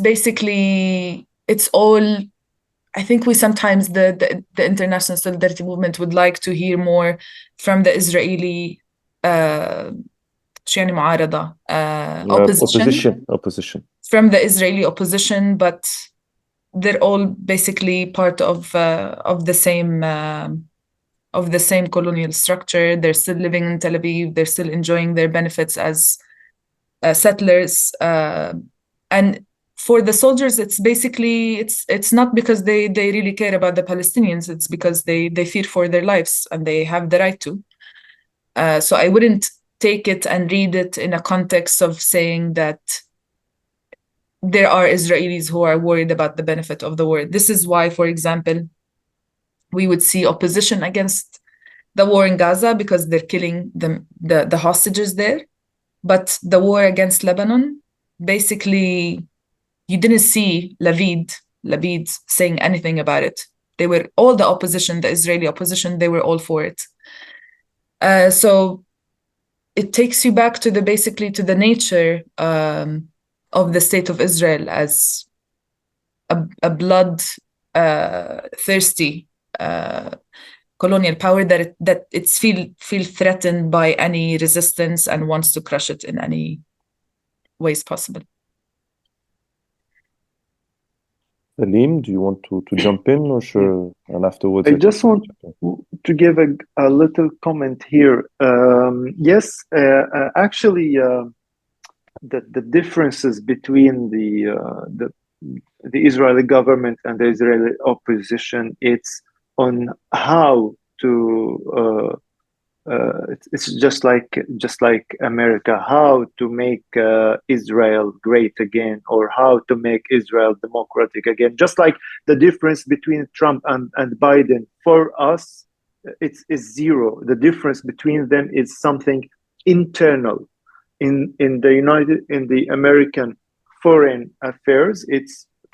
basically, it's all, I think we sometimes, the international solidarity movement would like to hear more from the Israeli
opposition.
From the Israeli opposition, but they're all basically part of the same colonial structure. They're still living in Tel Aviv. They're still enjoying their benefits as settlers. And for the soldiers, it's basically, it's not because they really care about the Palestinians. It's because they fear for their lives, and they have the right to. So I wouldn't take it and read it in a context of saying that there are Israelis who are worried about the benefit of the war. This is why, for example, we would see opposition against the war in Gaza because they're killing the hostages there. But the war against Lebanon, basically, you didn't see Labid saying anything about it. They were all the opposition, the Israeli opposition, they were all for it. So it takes you back to basically to the nature of the state of Israel as a blood thirsty colonial power that it's feel threatened by any resistance and wants to crush it in any ways possible.
Salim, do you want to jump in, or sure? And afterwards,
I just want to give a little comment here. Yes, actually, the differences between the Israeli government and the Israeli opposition, it's on how to. It's just like America, how to make Israel great again, or how to make Israel democratic again. Just like the difference between Trump and Biden, for us, it's zero. The difference between them is something internal. In the American foreign affairs,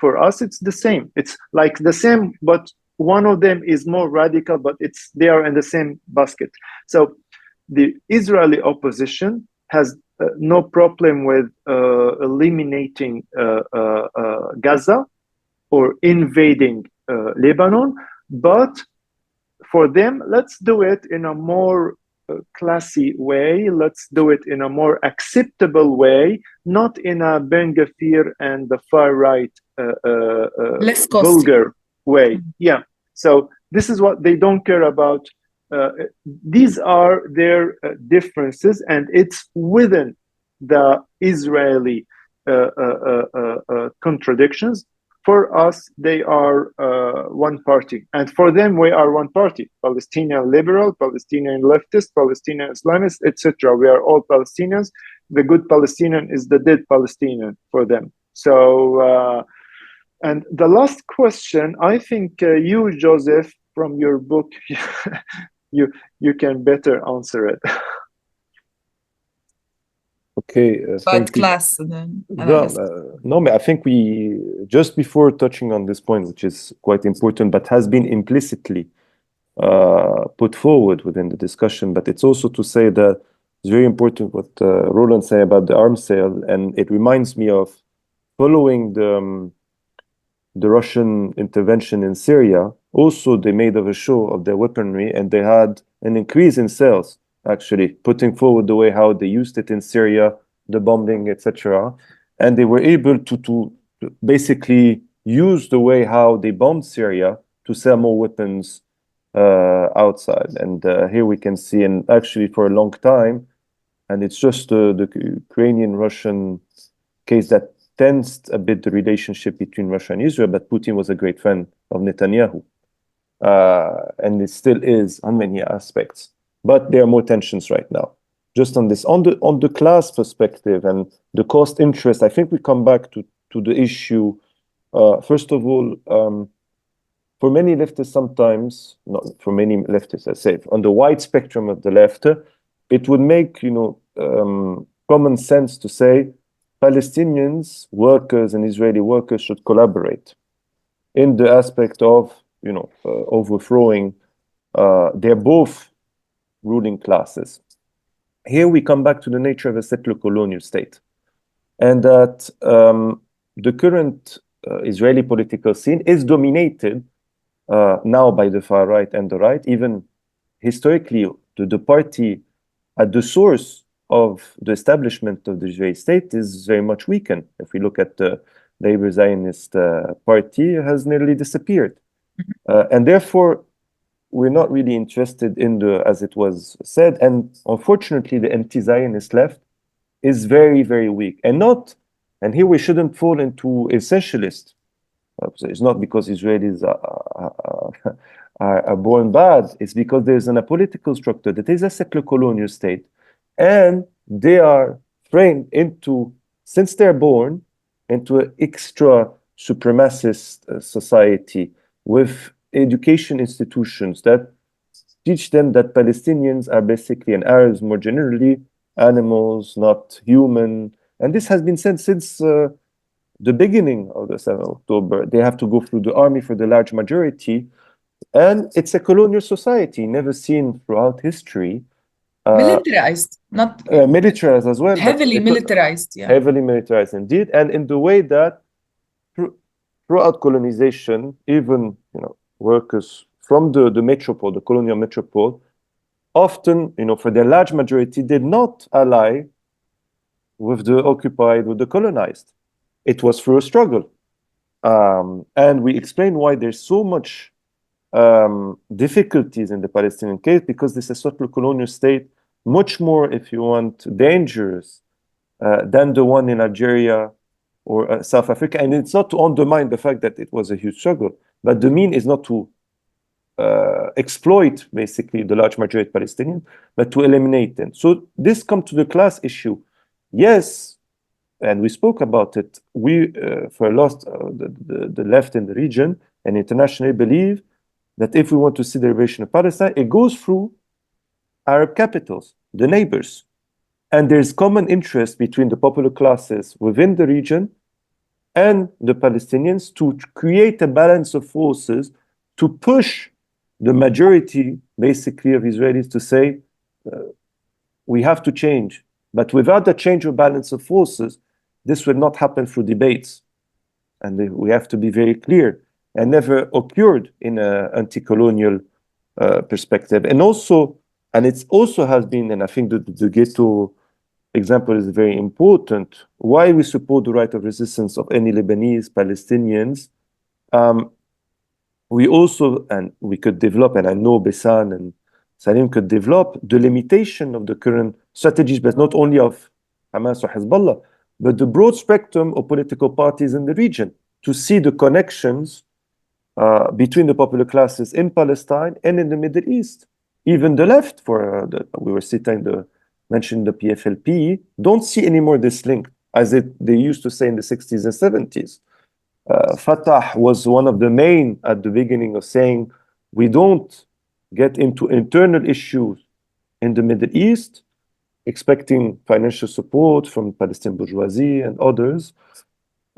for us it's the same. It's like the same, but one of them is more radical, but they are in the same basket. So the Israeli opposition has no problem with eliminating Gaza or invading Lebanon, but for them, let's do it in a more classy way. Let's do it in a more acceptable way, not in a Ben Gvir and the far right
less
vulgar way. Yeah. So this is what they don't care about. These are their differences, and it's within the Israeli contradictions. For us, they are one party, and for them, we are one party: Palestinian liberal, Palestinian leftist, Palestinian Islamist, etc. We are all Palestinians. The good Palestinian is the dead Palestinian for them. So. And the last question, I think you, Joseph, from your book, you can better answer it.
Okay.
About class and then
no, I think we, just before touching on this point, which is quite important, but has been implicitly put forward within the discussion, but it's also to say that it's very important what Roland said about the arms sale, and it reminds me of following the Russian intervention in Syria. Also, they made a show of their weaponry, and they had an increase in sales, actually, putting forward the way how they used it in Syria, the bombing, etc. And they were able to basically use the way how they bombed Syria to sell more weapons outside. And here we can see, and actually for a long time, and it's just the Ukrainian-Russian case that tensed a bit the relationship between Russia and Israel, but Putin was a great friend of Netanyahu. And it still is on many aspects. But there are more tensions right now. Just on this, on the class perspective and the cost interest, I think we come back to the issue. First of all, for many leftists sometimes, not for many leftists, I say, on the wide spectrum of the left, it would make common sense to say Palestinians, workers, and Israeli workers should collaborate in the aspect of, overthrowing their both ruling classes. Here we come back to the nature of a settler colonial state, and that the current Israeli political scene is dominated now by the far right and the right. Even historically, the party at the source of the establishment of the Israeli state is very much weakened. If we look at the Labor Zionist party, it has nearly disappeared. And therefore, we're not really interested in as it was said, and unfortunately, the anti-Zionist left is very, very weak. And here we shouldn't fall into essentialist. It's not because Israelis are born bad, it's because there's a political structure that is a settler colonial state. And they are framed since they're born, into an extra supremacist society with education institutions that teach them that Palestinians are basically, and Arabs more generally, animals, not human. And this has been said since the beginning of the 7th of October. They have to go through the army for the large majority. And it's a colonial society, never seen throughout history.
Militarized, not
militarized as well.
Heavily militarized, yeah.
Heavily militarized indeed. And in the way that throughout colonization, even workers from the metropole, the colonial metropole, often, for their large majority, did not ally with the occupied, with the colonized. It was through a struggle. And we explain why there's so much difficulties in the Palestinian case, because this is a settler colonial state, much more, if you want, dangerous than the one in Algeria or South Africa. And it's not to undermine the fact that it was a huge struggle, but the mean is not to exploit, basically, the large majority Palestinians, but to eliminate them. So this comes to the class issue. Yes, and we spoke about it, we, for the left in the region and internationally believe that if we want to see the liberation of Palestine, it goes through Arab capitals, the neighbors. And there's common interest between the popular classes within the region and the Palestinians to create a balance of forces to push the majority, basically, of Israelis to say, we have to change. But without the change of balance of forces, this will not happen through debates. And we have to be very clear, and never occurred in an anti-colonial perspective. And also, and it also has been, and I think the ghetto example is very important, why we support the right of resistance of any Lebanese, Palestinians. We also, and we could develop, and I know Beesan and Salim could develop the limitation of the current strategies, but not only of Hamas or Hezbollah, but the broad spectrum of political parties in the region, to see the connections between the popular classes in Palestine and in the Middle East. Even the left, we were mentioning the PFLP, don't see anymore this link, as they used to say in the 60s and 70s. Fatah was one of the main at the beginning of saying, we don't get into internal issues in the Middle East, expecting financial support from Palestinian bourgeoisie and others.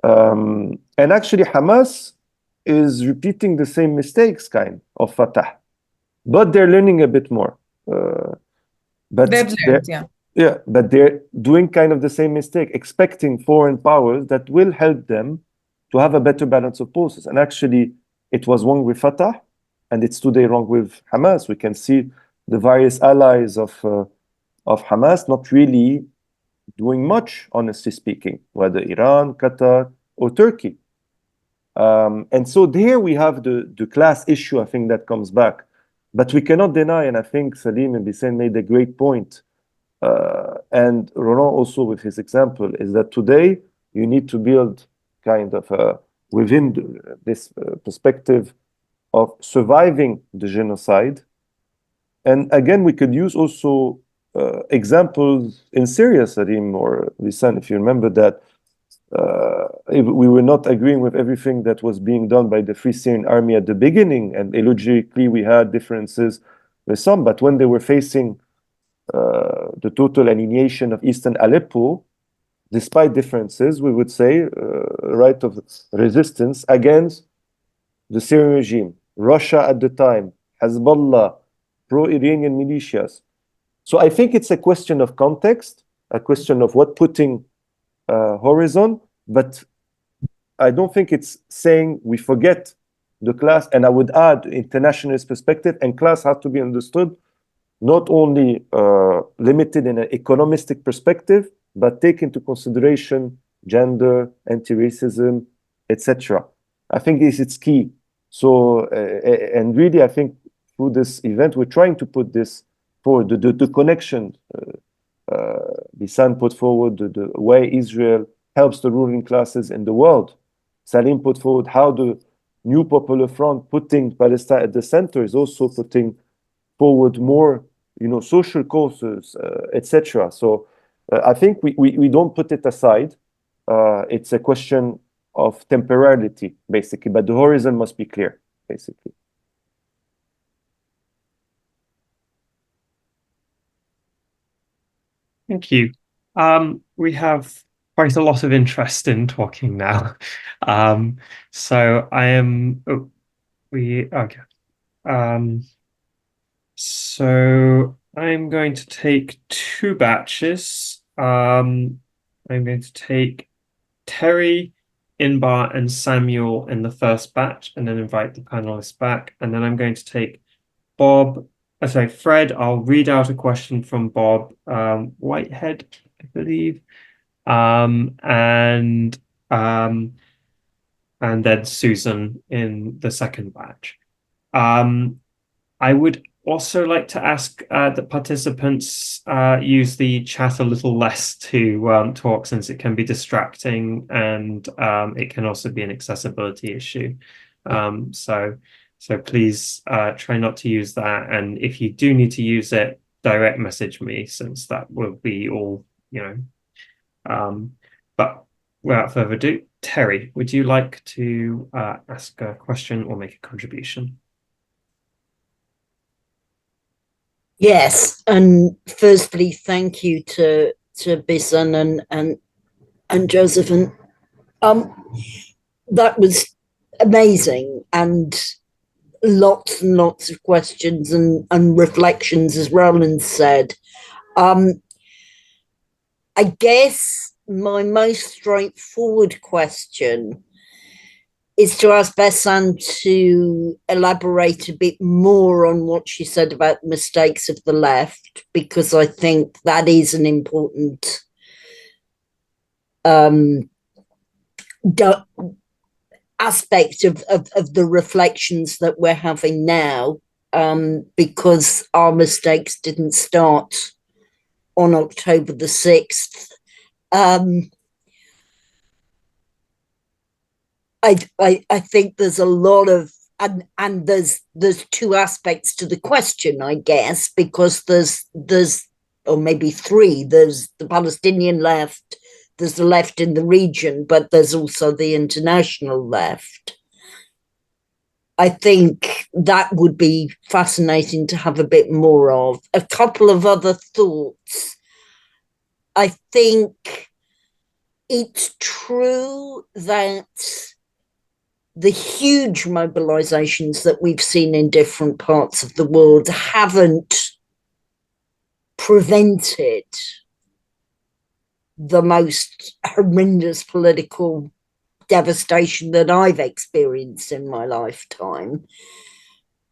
And actually, Hamas is repeating the same mistakes, kind of Fatah, but they're learning a bit more. But
they've learned, yeah.
Yeah, but they're doing kind of the same mistake, expecting foreign powers that will help them to have a better balance of forces. And actually, it was wrong with Fatah, and it's today wrong with Hamas. We can see the various allies of Hamas not really doing much, honestly speaking, whether Iran, Qatar, or Turkey. And so there we have the class issue, I think, that comes back. But we cannot deny, and I think Salim and Beesan made a great point, and Roland also with his example, is that today you need to build kind of within this perspective of surviving the genocide. And again, we could use also examples in Syria, Salim or Beesan, if you remember that we were not agreeing with everything that was being done by the Free Syrian Army at the beginning, and illogically we had differences with some, but when they were facing the total annihilation of Eastern Aleppo, despite differences, we would say right of resistance against the Syrian regime, Russia at the time, Hezbollah, pro-Iranian militias. So I think it's a question of context, a question of what putting horizon, but I don't think it's saying we forget the class. And I would add internationalist perspective, and class has to be understood not only limited in an economistic perspective, but take into consideration gender, anti-racism, etc. I think it's key. So, and really, I think through this event, we're trying to put this forward, the connection. Beesan put forward the way Israel helps the ruling classes in the world. Salim put forward how the New Popular Front, putting Palestine at the center, is also putting forward more, social causes, etc. So I think we don't put it aside. It's a question of temporality, basically, but the horizon must be clear, basically.
Thank you. We have quite a lot of interest in talking now. So I am, okay. So I'm going to take two batches. I'm going to take Terry Inbar and Samuel in the first batch, and then invite the panelists back. And then I'm going to take Fred. I'll read out a question from Bob Whitehead, I believe, and then Susan in the second batch. I would also like to ask that participants use the chat a little less to talk, since it can be distracting, and it can also be an accessibility issue. So please try not to use that. And if you do need to use it, direct message me, since that will be all, but without further ado, Terry, would you like to ask a question or make a contribution?
Yes, and firstly, thank you to Beesan and Joseph, and that was amazing, and lots of questions and reflections, as Roland said. I guess my most straightforward question is to ask Beesan to elaborate a bit more on what she said about mistakes of the left, because I think that is an important aspect of the reflections that we're having now, because our mistakes didn't start on October the 6th. I think there's a lot of, and there's two aspects to the question, I guess, because there's or maybe three. There's the Palestinian left, there's the left in the region, but there's also the international left. I think that would be fascinating to have a bit more of. A couple of other thoughts. I think it's true that the huge mobilizations that we've seen in different parts of the world haven't prevented the most horrendous political devastation that I've experienced in my lifetime.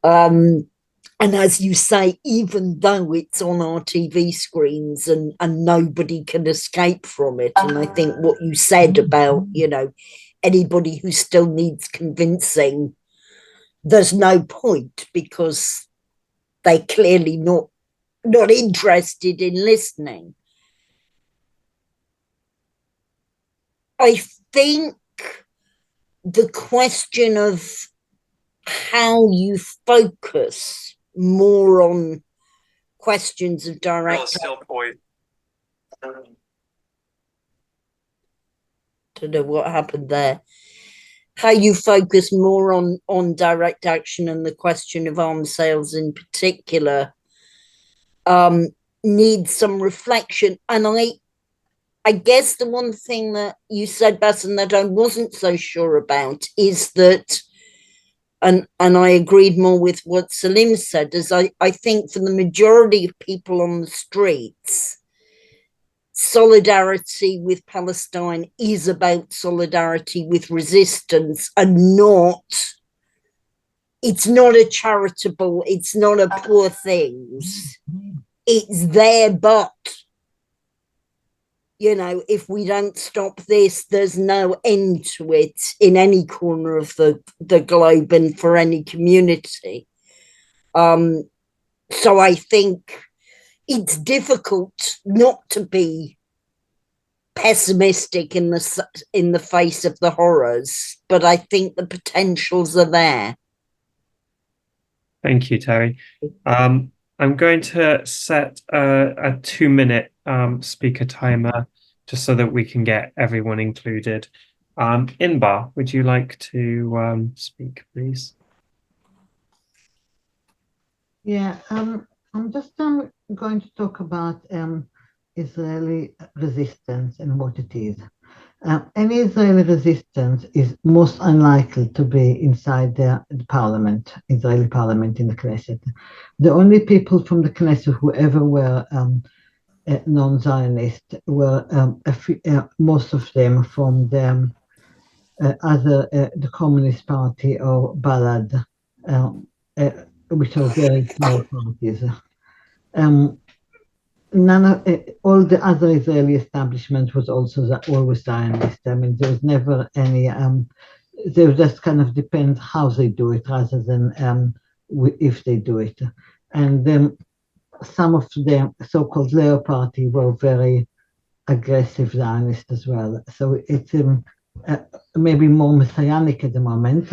And as you say, even though it's on our TV screens and nobody can escape from it, and I think what you said about, anybody who still needs convincing, there's no point, because they're clearly not interested in listening. I think the question of how you focus more on questions of direct... Don't know what happened there. How you focus more on direct action and the question of arms sales in particular needs some reflection. And I guess the one thing that you said, Beesan, that I wasn't so sure about is that, and I agreed more with what Salim said, is I think for the majority of people on the streets, solidarity with Palestine is about solidarity with resistance, and it's not a charitable, it's not a poor things. It's there, but, if we don't stop this, there's no end to it in any corner of the globe and for any community. So I think it's difficult not to be pessimistic in the face of the horrors, but I think the potentials are there.
Thank you, Terry. I'm going to set a 2-minute speaker timer, just so that we can get everyone included. Inbar, would you like to speak, please?
Yeah, I'm just going to talk about Israeli resistance and what it is. Any Israeli resistance is most unlikely to be inside the parliament, Israeli parliament in the Knesset. The only people from the Knesset who ever were non-Zionist were most of them from the either the Communist Party or Balad, which are very small parties. None of all the other Israeli establishment was also always Zionist. I mean, there was never any. They just kind of depend how they do it, rather than if they do it. And some of the so-called Labour Party were very aggressive Zionist as well. So it's maybe more messianic at the moment.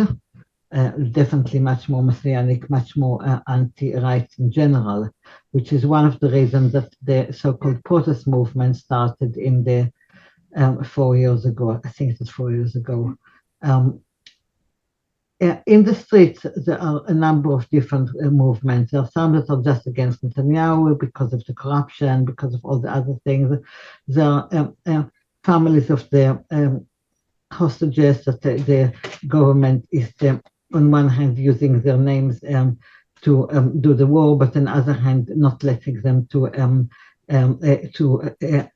Definitely much more messianic, much more anti-right in general, which is one of the reasons that the so-called protest movement started in the 4 years ago. I think it was 4 years ago. In the streets, there are a number of different movements. There are some that are just against Netanyahu because of the corruption, because of all the other things. There are families of the hostages that the government is, on one hand, using their names to do the war, but on the other hand, not letting them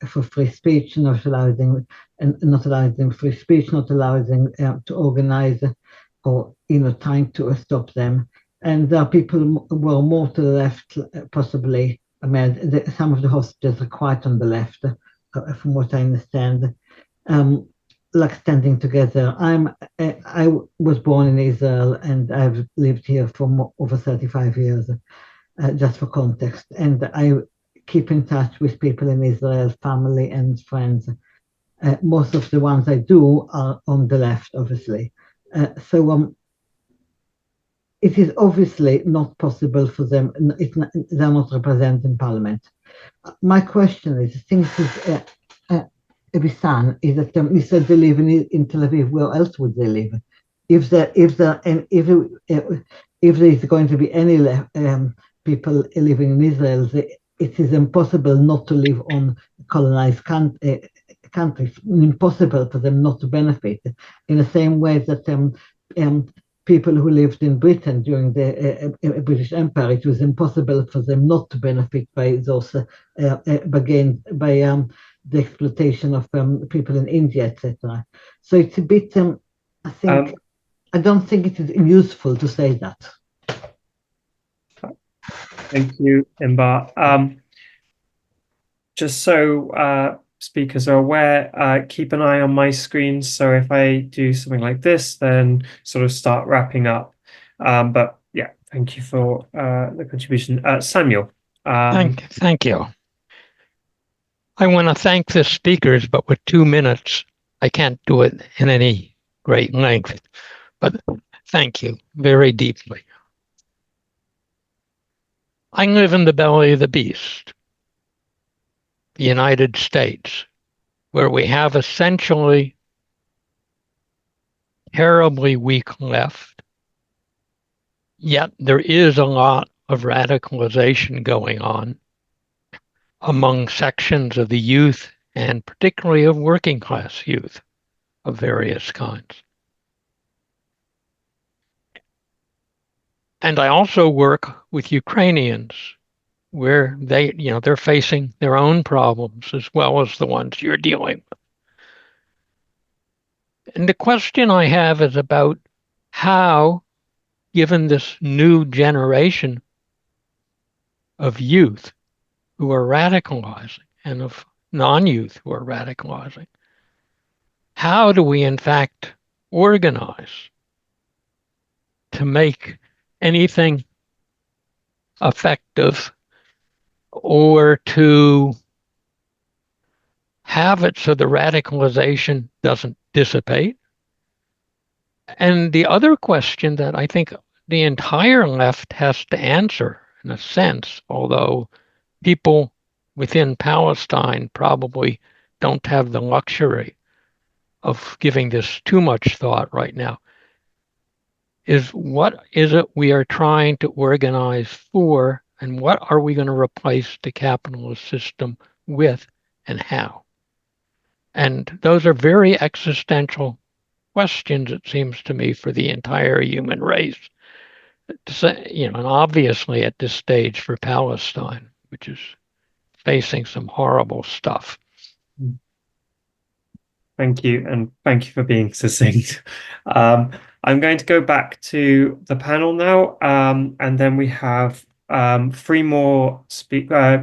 for free speech, not allowing them free speech, not allowing them to organize, or trying to stop them. And there are people who are more to the left, possibly. I mean, some of the hostages are quite on the left, from what I understand. Like standing together. I was born in Israel and I've lived here for over 35 years, just for context. And I keep in touch with people in Israel, family and friends. Most of the ones I do are on the left, obviously. So it is obviously not possible for them. They're not represented in parliament. My question is, since Beesan is that you said they live in Tel Aviv. Where else would they live? If there is going to be any people living in Israel, it is impossible not to live on colonized countries. Impossible for them not to benefit. In the same way that people who lived in Britain during the British Empire, it was impossible for them not to benefit by those the exploitation of people in India, etc. So it's a bit, I don't think it is useful to say that.
Thank you, Imbar. Just so speakers are aware, keep an eye on my screen. So if I do something like this, then sort of start wrapping up. But yeah, thank you for the contribution. Samuel.
Thank you. I want to thank the speakers, but with 2 minutes, I can't do it in any great length. But thank you very deeply. I live in the belly of the beast, the United States, where we have essentially terribly weak left. Yet there is a lot of radicalization going on among sections of the youth, and particularly of working class youth of various kinds. And I also work with Ukrainians, where they're facing their own problems as well as the ones you're dealing with. And the question I have is about how, given this new generation of youth who are radicalizing and of non-youth who are radicalizing, how do we in fact organize to make anything effective, or to have it so the radicalization doesn't dissipate? And the other question that I think the entire left has to answer, in a sense, although people within Palestine probably don't have the luxury of giving this too much thought right now, is what is it we are trying to organize for, and what are we going to replace the capitalist system with, and how? And those are very existential questions, it seems to me, for the entire human race. And obviously at this stage for Palestine, which is facing some horrible stuff.
Thank you, and thank you for being succinct. I'm going to go back to the panel now, and then we have three more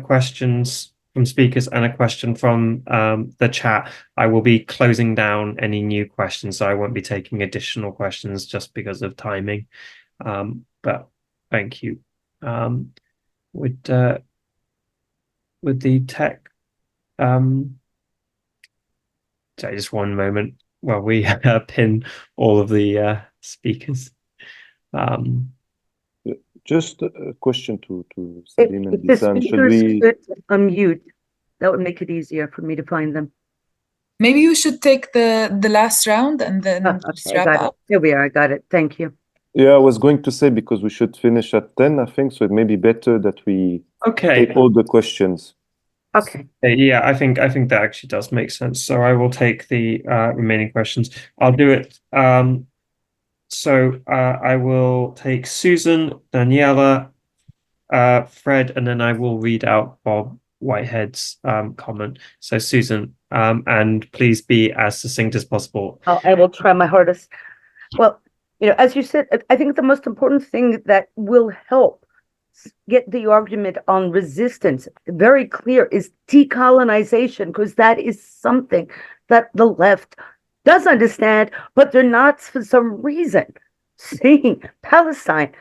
questions from speakers and a question from the chat. I will be closing down any new questions, so I won't be taking additional questions just because of timing. But thank you. With the tech, just one moment while we pin all of the speakers.
Just a question to Salim and Beesan. Should we
could unmute? That would make it easier for me to find them.
Maybe you should take the last round and then just
Okay, I
wrap
got
up.
it. Here we are. I got it. Thank you.
Yeah, I was going to say because we should finish at 10, I think, so it may be better that we take all the questions.
Okay.
Yeah, I think that actually does make sense. So I will take the remaining questions. I'll do it. So I will take Susan, Daniela, Fred, and then I will read out Bob Whitehead's comment. So Susan, and please be as succinct as possible.
I will try my hardest. Well, as you said, I think the most important thing that will help get the argument on resistance very clear is decolonization, because that is something that the left does understand, but they're not, for some reason, seeing Palestine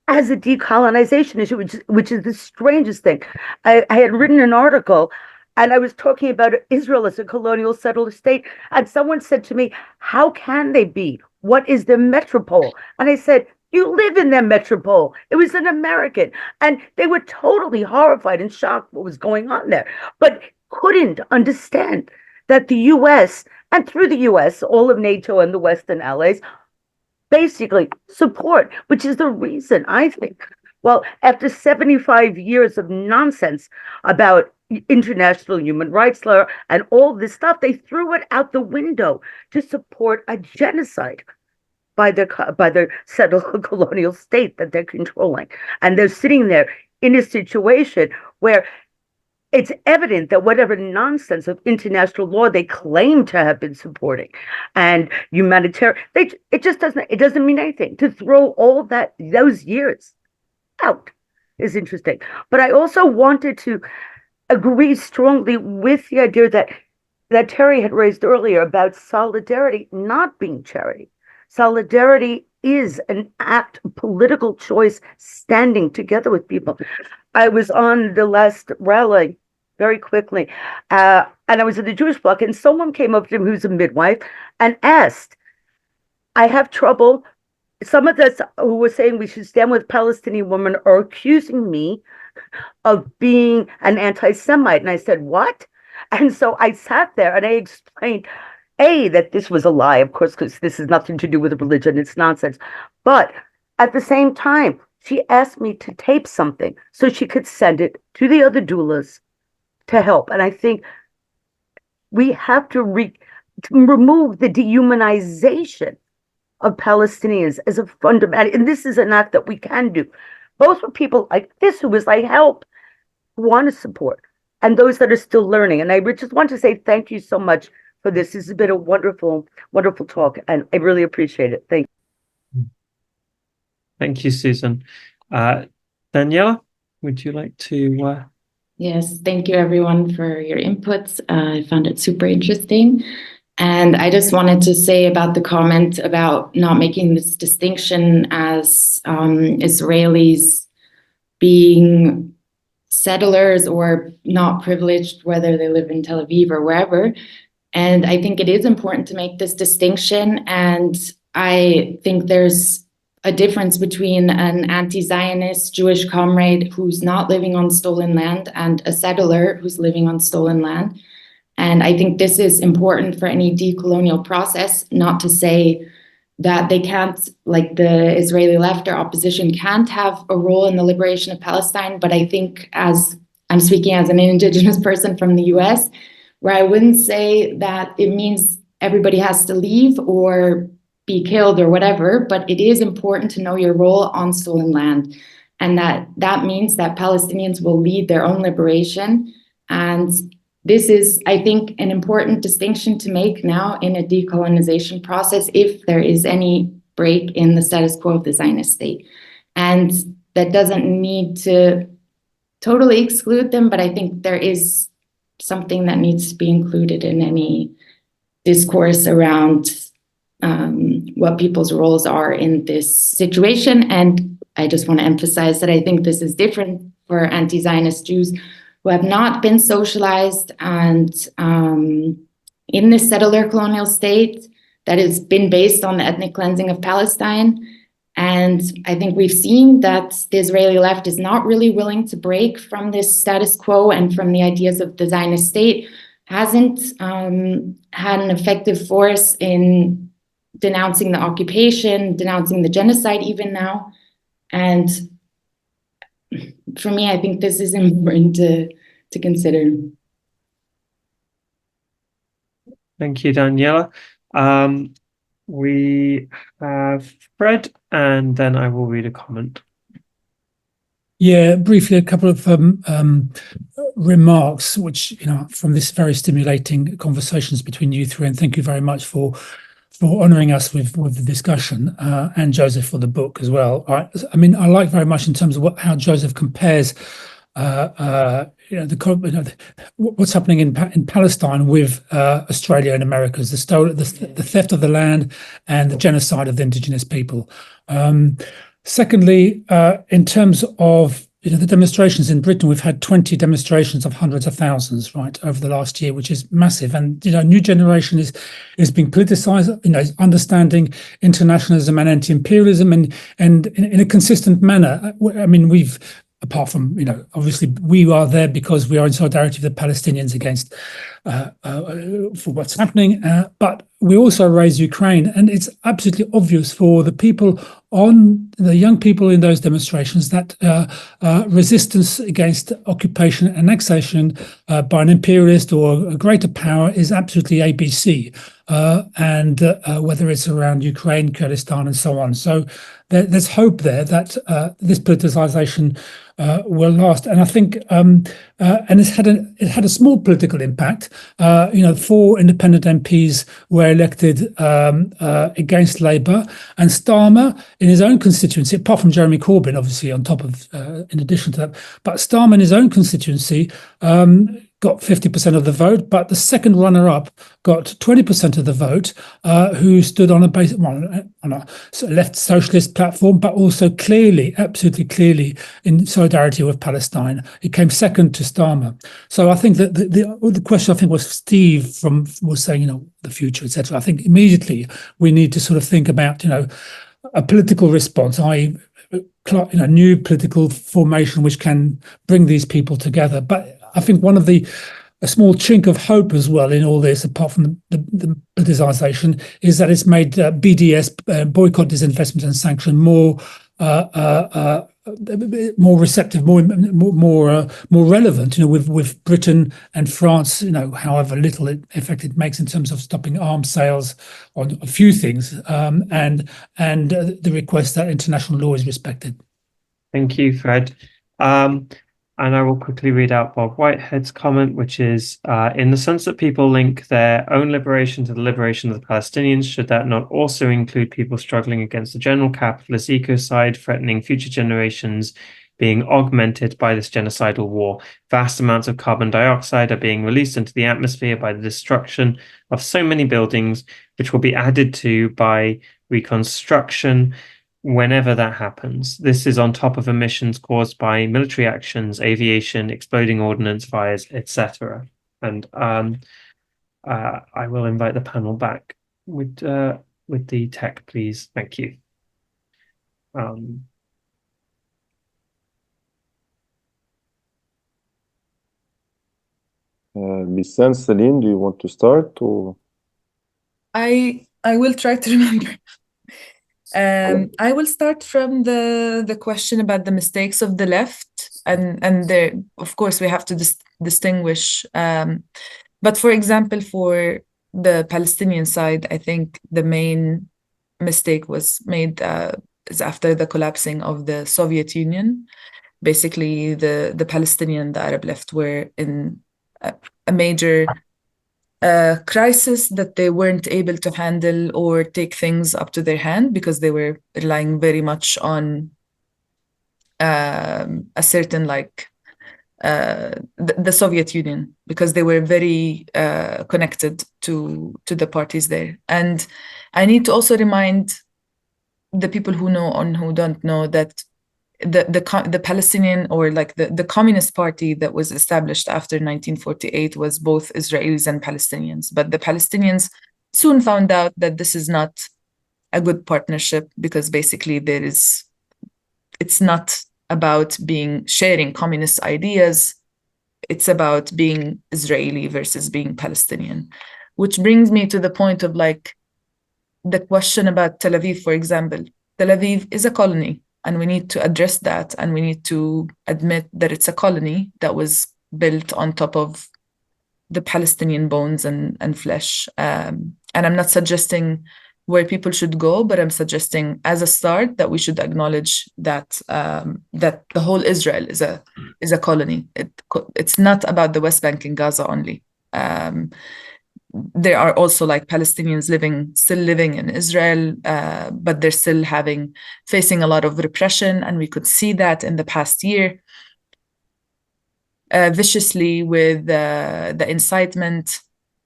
as a decolonization issue, which is the strangest thing. I had written an article and I was talking about Israel as a colonial settler state, and someone said to me, how can they be? What is their metropole? And I said, you live in their metropole. It was an American. And they were totally horrified and shocked what was going on there, but couldn't understand that the US, and through the US, all of NATO and the Western allies basically support, which is the reason I think, well, after 75 years of nonsense about international human rights law and all this stuff, they threw it out the window to support a genocide by their settled colonial state that they're controlling. And they're sitting there in a situation where it's evident that whatever nonsense of international law they claim to have been supporting and humanitarian, it doesn't mean anything. To throw all those years out is interesting. But I also wanted to agree strongly with the idea that Terry had raised earlier about solidarity not being charity. Solidarity is an act of political choice, standing together with people. I was on the last rally very quickly, and I was at the Jewish bloc, and someone came up to him who's a midwife and asked, I have trouble. Some of us who were saying we should stand with Palestinian women are accusing me of being an anti-Semite. And I said, what? And so I sat there and I explained, that this was a lie, of course, because this has nothing to do with religion. It's nonsense. But at the same time, she asked me to tape something so she could send it to the other doulas to help. And I think we have to remove the dehumanization of Palestinians as a fundamental, and this is an act that we can do, both for people like this who was like help, who want to support, and those that are still learning. And I just want to say thank you so much for this. This has been a wonderful, wonderful talk, and I really appreciate it. Thank you.
Thank you, Susan. Daniela, would you like to?
Yes, thank you everyone for your inputs. I found it super interesting. And I just wanted to say about the comment about not making this distinction as Israelis being settlers or not privileged, whether they live in Tel Aviv or wherever. And I think it is important to make this distinction. And I think there's a difference between an anti-Zionist Jewish comrade who's not living on stolen land and a settler who's living on stolen land. And I think this is important for any decolonial process, not to say that they can't, like the Israeli left or opposition can't have a role in the liberation of Palestine. But I think, as I'm speaking as an indigenous person from the US, where I wouldn't say that it means everybody has to leave or be killed or whatever, but it is important to know your role on stolen land. And that means that Palestinians will lead their own liberation. And this is, I think, an important distinction to make now in a decolonization process if there is any break in the status quo of the Zionist state. And that doesn't need to totally exclude them, but I think there is something that needs to be included in any discourse around what people's roles are in this situation. And I just want to emphasize that I think this is different for anti-Zionist Jews who have not been socialized and in this settler colonial state that has been based on the ethnic cleansing of Palestine. And I think we've seen that the Israeli left is not really willing to break from this status quo and from the ideas of the Zionist state, hasn't had an effective force in denouncing the occupation, denouncing the genocide even now. And for me, I think this is important to consider.
Thank you, Daniela. We have Fred, and then I will read a comment.
Yeah, briefly, a couple of remarks, which, from this very stimulating conversations between you three, and thank you very much for honouring us with the discussion, and Joseph for the book as well. I mean, I like very much in terms of how Joseph compares what's happening in Palestine with Australia and Americas, the theft of the land and the genocide of the indigenous people. Secondly, in terms of the demonstrations in Britain, we've had 20 demonstrations of hundreds of thousands, right, over the last year, which is massive. And a new generation is being politicized, is understanding internationalism and anti-imperialism and in a consistent manner. I mean, apart from, obviously we are there because we are in solidarity with the Palestinians against for what's happening, but we also raise Ukraine, and it's absolutely obvious for the young people in those demonstrations that resistance against occupation and annexation by an imperialist or a greater power is absolutely ABC, and whether it's around Ukraine, Kurdistan, and so on. So there's hope there that this politicization will last, and I think, and it had a small political impact. 4 independent MPs were elected against Labour, and Starmer, in his own constituency, apart from Jeremy Corbyn, obviously on top of, in addition to that, but Starmer in his own constituency got 50% of the vote, but the second runner-up got 20% of the vote, who stood on a left socialist platform, but also absolutely clearly in solidarity with Palestine. It came second to Starmer. So I think that the question, I think, was Steve was saying, the future, etc. I think immediately we need to sort of think about, a political response, i.e., new political formation which can bring these people together. But I think a small chink of hope as well in all this, apart from the politicization, is that it's made BDS, boycott, disinvestment and sanction, more receptive, more relevant, with Britain and France, however little effect it makes in terms of stopping arms sales on a few things, and the request that international law is respected.
Thank you, Fred. And I will quickly read out Bob Whitehead's comment, which is, in the sense that people link their own liberation to the liberation of the Palestinians, should that not also include people struggling against the general capitalist ecocide, threatening future generations, being augmented by this genocidal war? Vast amounts of carbon dioxide are being released into the atmosphere by the destruction of so many buildings, which will be added to by reconstruction whenever that happens. This is on top of emissions caused by military actions, aviation, exploding ordnance, fires, etc. And I will invite the panel back with the tech, please. Thank you.
Beesan, Salim, do you want to start, or?
I will try to remember. I will start from the question about the mistakes of the left, and there, of course, we have to distinguish. But for example, for the Palestinian side, I think the main mistake was made is after the collapsing of the Soviet Union. Basically, the Palestinian, the Arab left were in a major crisis that they weren't able to handle or take things up to their hand because they were relying very much on a certain the Soviet Union, because they were very connected to the parties there. And I need to also remind the people who know and who don't know that the Palestinian, or the Communist Party that was established after 1948 was both Israelis and Palestinians. But the Palestinians soon found out that this is not a good partnership, because basically it's not about sharing communist ideas. It's about being Israeli versus being Palestinian, which brings me to the point of the question about Tel Aviv, for example. Tel Aviv is a colony, and we need to address that, and we need to admit that it's a colony that was built on top of the Palestinian bones and flesh. And I'm not suggesting where people should go, but I'm suggesting as a start that we should acknowledge that that the whole Israel is a colony. It's not about the West Bank and Gaza only. There are also Palestinians still living in Israel, but they're still facing a lot of repression, and we could see that in the past year viciously with the incitement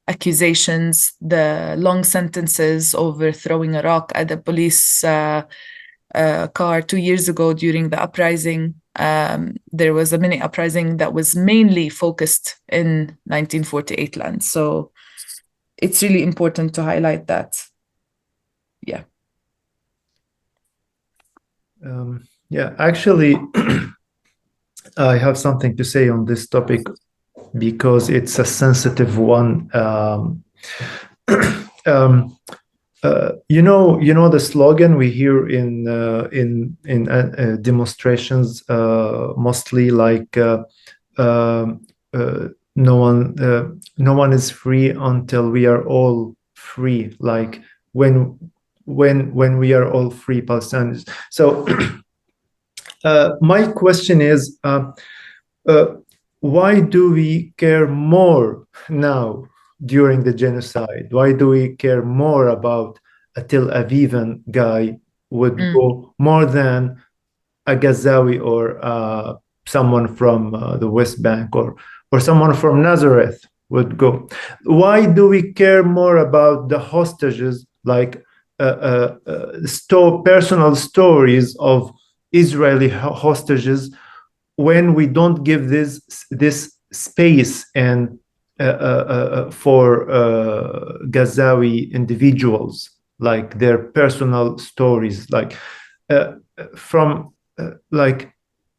accusations, the long sentences over throwing a rock at a police car 2 years ago during the uprising. There was a mini uprising that was mainly focused in 1948 land. So it's really important to highlight that. Yeah.
Yeah, actually, I have something to say on this topic because it's a sensitive one. You know the slogan we hear in demonstrations, mostly no one is free until we are all free. Like when we are all free Palestinians. So my question is, why do we care more now during the genocide? Why do we care more about a Tel Avivan guy would go more than a Gazawi or someone from the West Bank or someone from Nazareth would go? Why do we care more about the hostages, personal stories of Israeli hostages, when we don't give this space and for Gazawi individuals, like their personal stories, from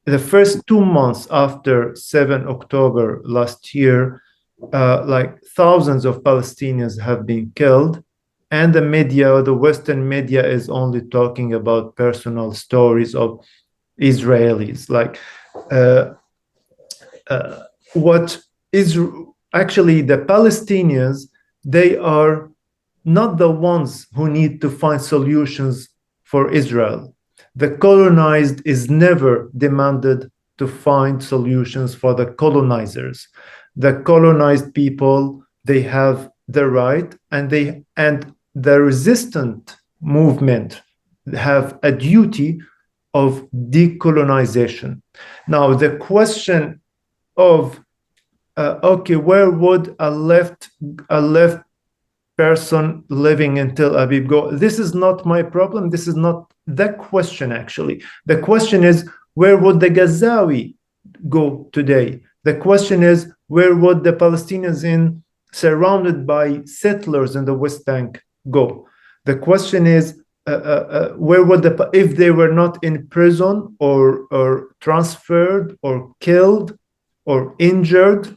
the first 2 months after 7 October last year, thousands of Palestinians have been killed, and the Western media is only talking about personal stories of Israelis. What is actually the Palestinians, they are not the ones who need to find solutions for Israel. The colonized is never demanded to find solutions for the colonizers. The colonized people, they have the right, and the resistant movement have a duty of decolonization. Now, the question of where would a left person living in Tel Aviv go? This is not my problem. This is not the question, actually. The question is, where would the Gazawi go today? The question is, where would the Palestinians surrounded by settlers in the West Bank go? The question is, where would if they were not in prison or transferred or killed or injured,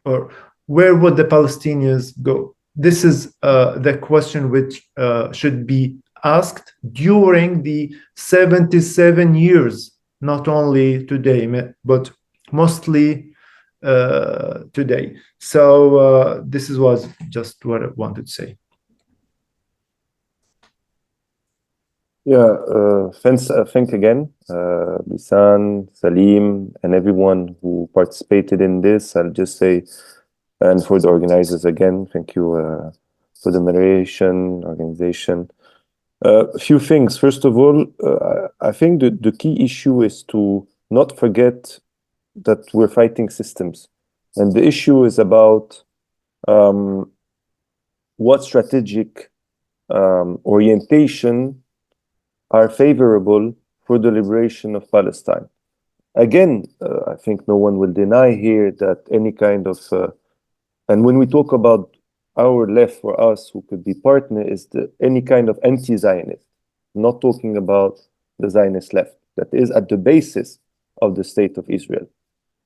or where would the Palestinians go? This is the question which should be asked during the 77 years, not only today, but mostly today. So this was just what I wanted to say.
Yeah, thanks again, Beesan, Salim, and everyone who participated in this. I'll just say And for the organizers, again, thank you for the moderation, organization. A few things. First of all, I think the key issue is to not forget that we're fighting systems. And the issue is about what strategic orientation are favorable for the liberation of Palestine. Again, I think no one will deny here that any kind of, and when we talk about our left, for us who could be partner, is any kind of anti-Zionist, not talking about the Zionist left, that is at the basis of the state of Israel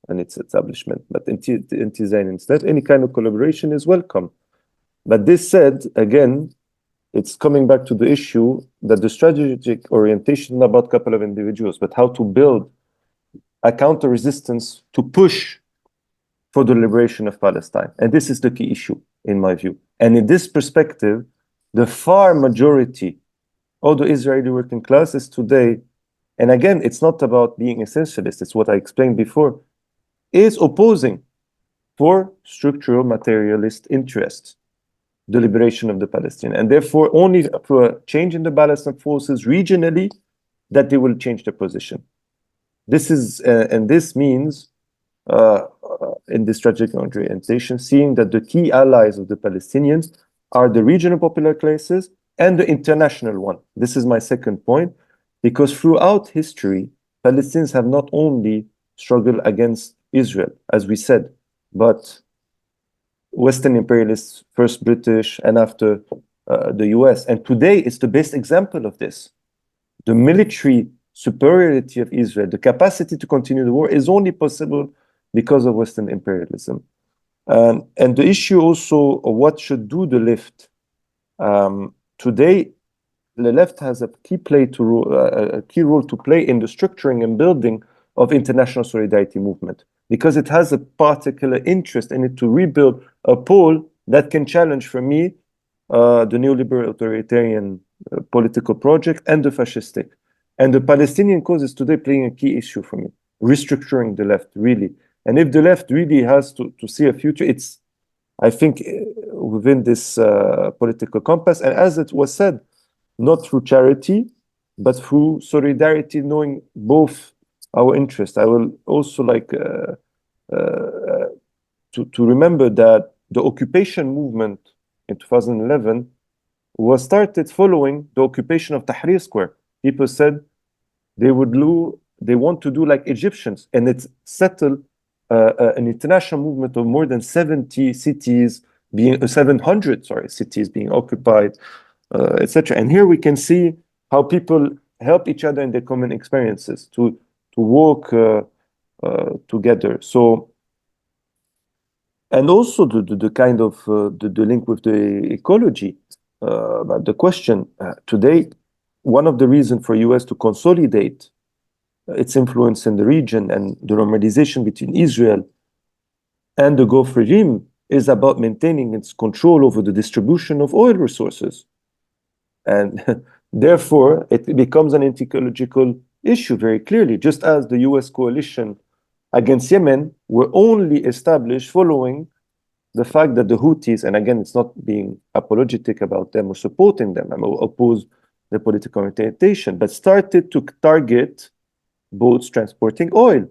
and its establishment. But anti-Zionist left, any kind of collaboration is welcome. But this said, again, it's coming back to the issue that the strategic orientation is not about a couple of individuals, but how to build a counter-resistance to push for the liberation of Palestine. And this is the key issue, in my view. And in this perspective, the far majority of the Israeli working class is today, and again, it's not about being essentialist, it's what I explained before, is opposing for structural materialist interests the liberation of the Palestinians. And therefore, only through a change in the balance of forces regionally that they will change their position. This is, and this means, in this strategic orientation, seeing that the key allies of the Palestinians are the regional popular classes and the international one. This is my second point, because throughout history, Palestinians have not only struggled against Israel, as we said, but Western imperialists, first British and after the US. And today it's the best example of this. The military superiority of Israel, the capacity to continue the war, is only possible because of Western imperialism. And the issue also of what should do the left. Today, the left has a key role to play in the structuring and building of international solidarity movement, because it has a particular interest in it to rebuild a pole that can challenge, for me, the neoliberal authoritarian political project and the fascistic. And the Palestinian cause is today playing a key issue for me, restructuring the left, really. And if the left really has to see a future, it's, I think, within this political compass. And as it was said, not through charity, but through solidarity, knowing both our interests. I will also like to remember that the occupation movement in 2011 was started following the occupation of Tahrir Square. People said they want to do like Egyptians, and it's settled an international movement of more than 70 cities being 700 cities being occupied, etc. And here we can see how people help each other in their common experiences to work together. So, and also the kind of the link with the ecology. But the question today, one of the reasons for US to consolidate its influence in the region and the normalization between Israel and the Gulf regime is about maintaining its control over the distribution of oil resources. And therefore, it becomes an ecological issue very clearly, just as the US coalition against Yemen were only established following the fact that the Houthis, and again, it's not being apologetic about them or supporting them, I'm opposed the political orientation, but started to target boats transporting oil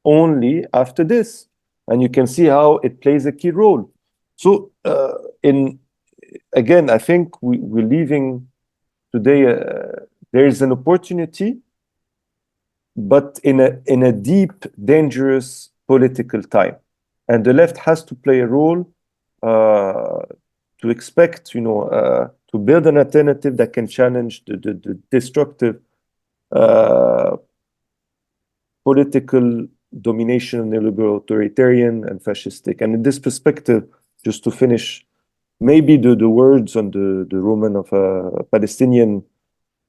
only after this. And you can see how it plays a key role. So again, I think we're leaving today, there is an opportunity, but in a deep, dangerous political time. And the left has to play a role to expect, to build an alternative that can challenge the destructive political domination of neoliberal, authoritarian, and fascistic. And in this perspective, just to finish, maybe the words on the Roman of a Palestinian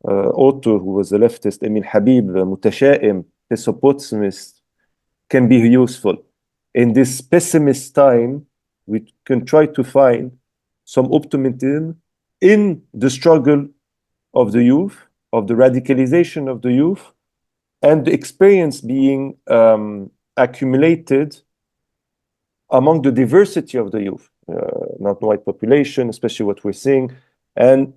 author who was a leftist, Emil Habib, mutasha'im, pessimist, can be useful. In this pessimist time, we can try to find some optimism in the struggle of the youth, of the radicalization of the youth, and the experience being accumulated among the diversity of the youth, not white population, especially what we're seeing. And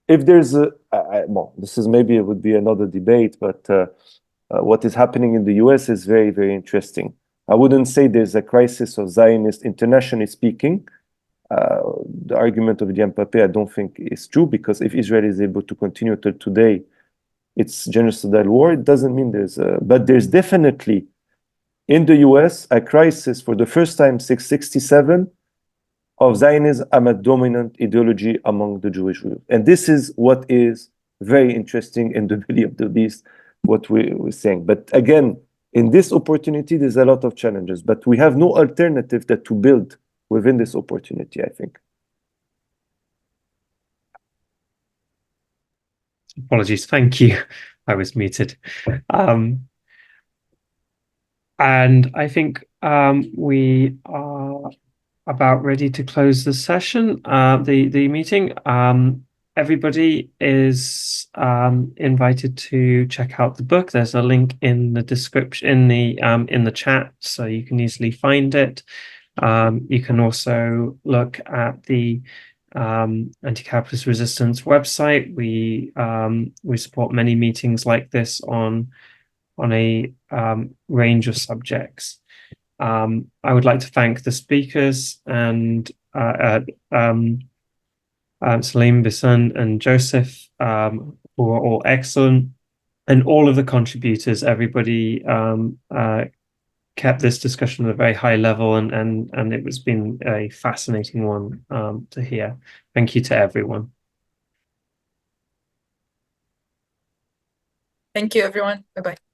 if there's well, this is maybe it would be another debate, but what is happening in the US is very, very interesting. I wouldn't say there's a crisis of Zionist, internationally speaking. The argument of Diane Pape, I don't think is true, because if Israel is able to continue till today its genocidal war, it doesn't mean but there's definitely in the US a crisis for the first time since 1967 of Zionism a dominant ideology among the Jewish youth. And this is what is very interesting in the belly of the beast, what we were saying. But again, in this opportunity, there's a lot of challenges, but we have no alternative that to build within this opportunity, I think.
Apologies, thank you. I was muted. And I think we are about ready to close the session, the meeting. Everybody is invited to check out the book. There's a link in the description, in the chat, so you can easily find it. You can also look at the Anti-Capitalist Resistance website. We support many meetings like this on a range of subjects. I would like to thank the speakers and Salim, Beesan, and Joseph, who are all excellent, and all of the contributors. Everybody kept this discussion at a very high level, and it has been a fascinating one to hear. Thank you to everyone.
Thank you, everyone. Bye-bye.